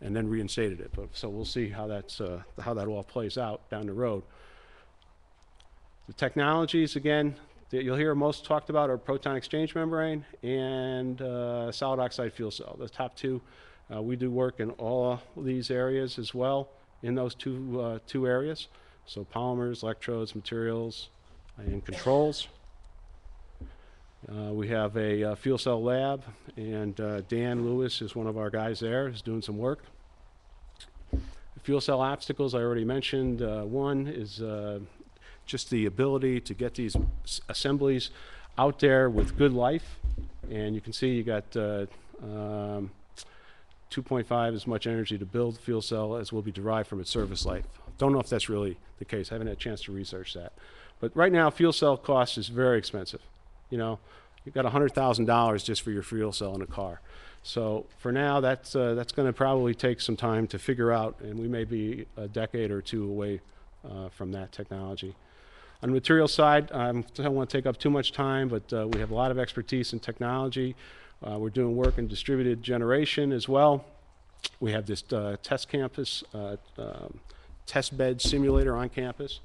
and then reinstated it. So we'll see how that's how that all plays out down the road. The technologies, again, that you'll hear most talked about are proton exchange membrane and solid oxide fuel cell. The top two. We do work in all these areas as well, in those two areas. So polymers, electrodes, materials, and controls. We have a fuel cell lab, and Dan Lewis is one of our guys there, who's doing some work. Fuel cell obstacles, I already mentioned. One is just the ability to get these assemblies out there with good life. And you can see you got 2.5 as much energy to build fuel cell as will be derived from its service life. Don't know if that's really the case. I haven't had a chance to research that. But right now, fuel cell cost is very expensive. You know, you've got $100,000 just for your fuel cell in a car. So for now, that's going to probably take some time to figure out, and we may be a decade or two away from that technology. On the material side, I don't want to take up too much time, but we have a lot of expertise in technology. We're doing work in distributed generation as well. We have this test campus, test bed simulator on campus,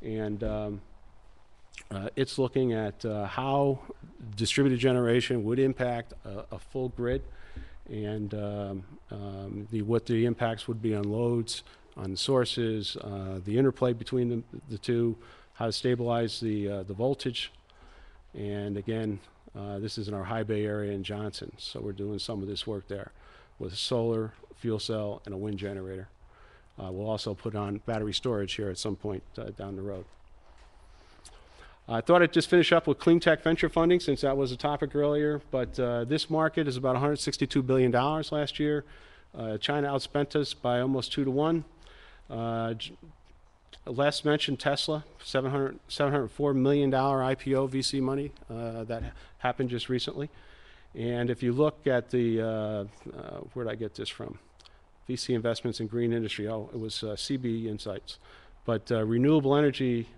and it's looking at how distributed generation would impact a full grid, and what the impacts would be on loads, on the sources, the interplay between the two, how to stabilize the voltage, and again, this is in our High Bay area in Johnson, so we're doing some of this work there with solar, fuel cell, and a wind generator. We'll also put on battery storage here at some point down the road. I thought I'd just finish up with clean tech venture funding, since that was a topic earlier, but this market is about $162 billion last year. China outspent us by almost 2 to 1. Last mentioned Tesla, $704 million IPO VC money that happened just recently. And if you look at the, where did I get this from? VC investments in green industry. Oh, it was CB Insights. But renewable energy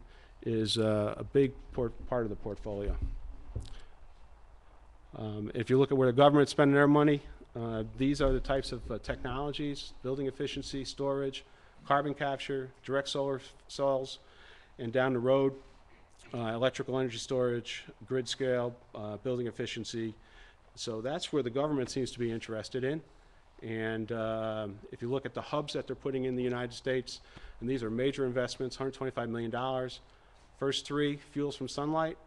is a big part of the portfolio. If you look at where the government's spending their money, these are the types of technologies: building efficiency, storage, carbon capture, direct solar cells, and down the road, electrical energy storage, grid scale, building efficiency. So that's where the government seems to be interested in. And if you look at the hubs that they're putting in the United States, and these are major investments, $125 million. First three, fuels from sunlight,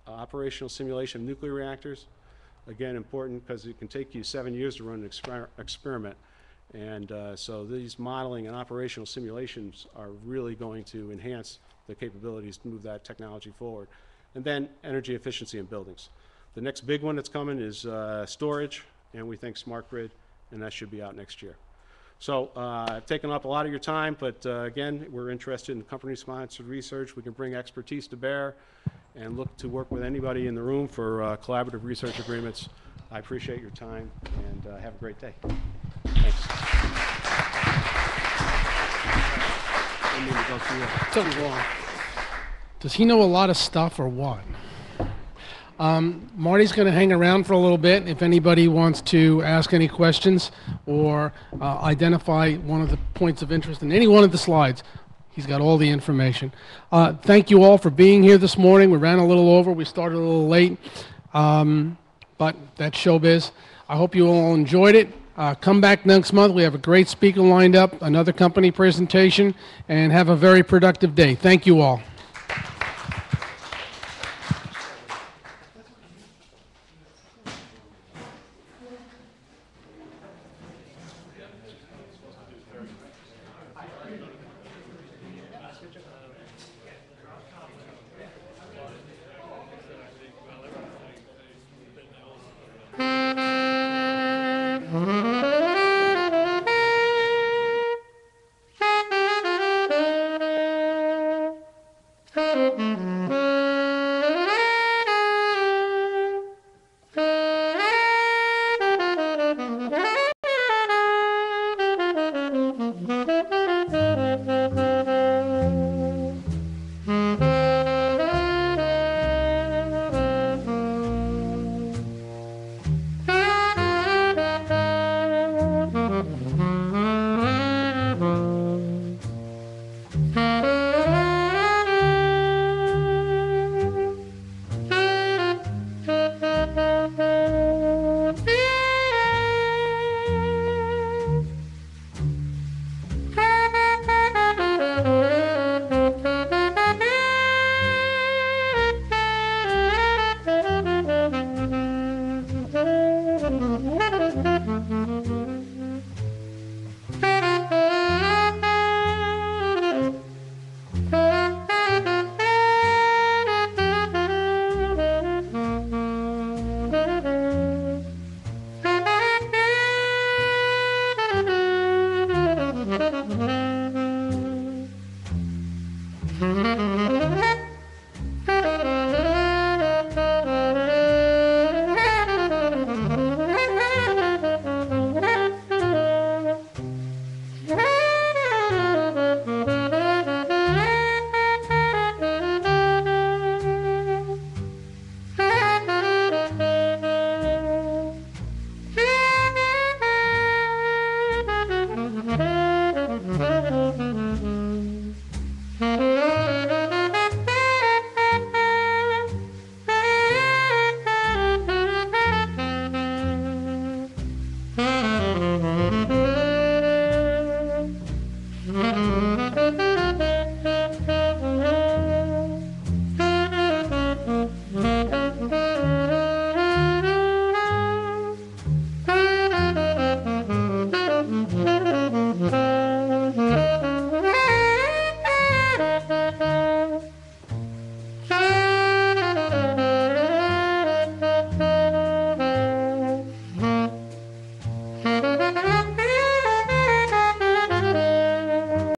operational simulation of nuclear reactors. Again, important because it can take you 7 years to run an experiment. And so these modeling and operational simulations are really going to enhance the capabilities to move that technology forward. And then energy efficiency in buildings. The next big one that's coming is storage, and we think smart grid, and that should be out next year. So I've taken up a lot of your time, but again, we're interested in company-sponsored research. We can bring expertise to bear and look to work with anybody in the room for collaborative research agreements. I appreciate your time, and have a great day. Thanks. I need to go too long. Does he know a lot of stuff or what? Marty's going to hang around for a little bit if anybody wants to ask any questions or identify one of the points of interest in any one of the slides. He's got all the information. Thank you all for being here this morning. We ran a little over. We started a little late, but that's showbiz. I hope you all enjoyed it. Come back next month. We have a great speaker lined up, another company presentation, and have a very productive day. Thank you all. Mm-hmm.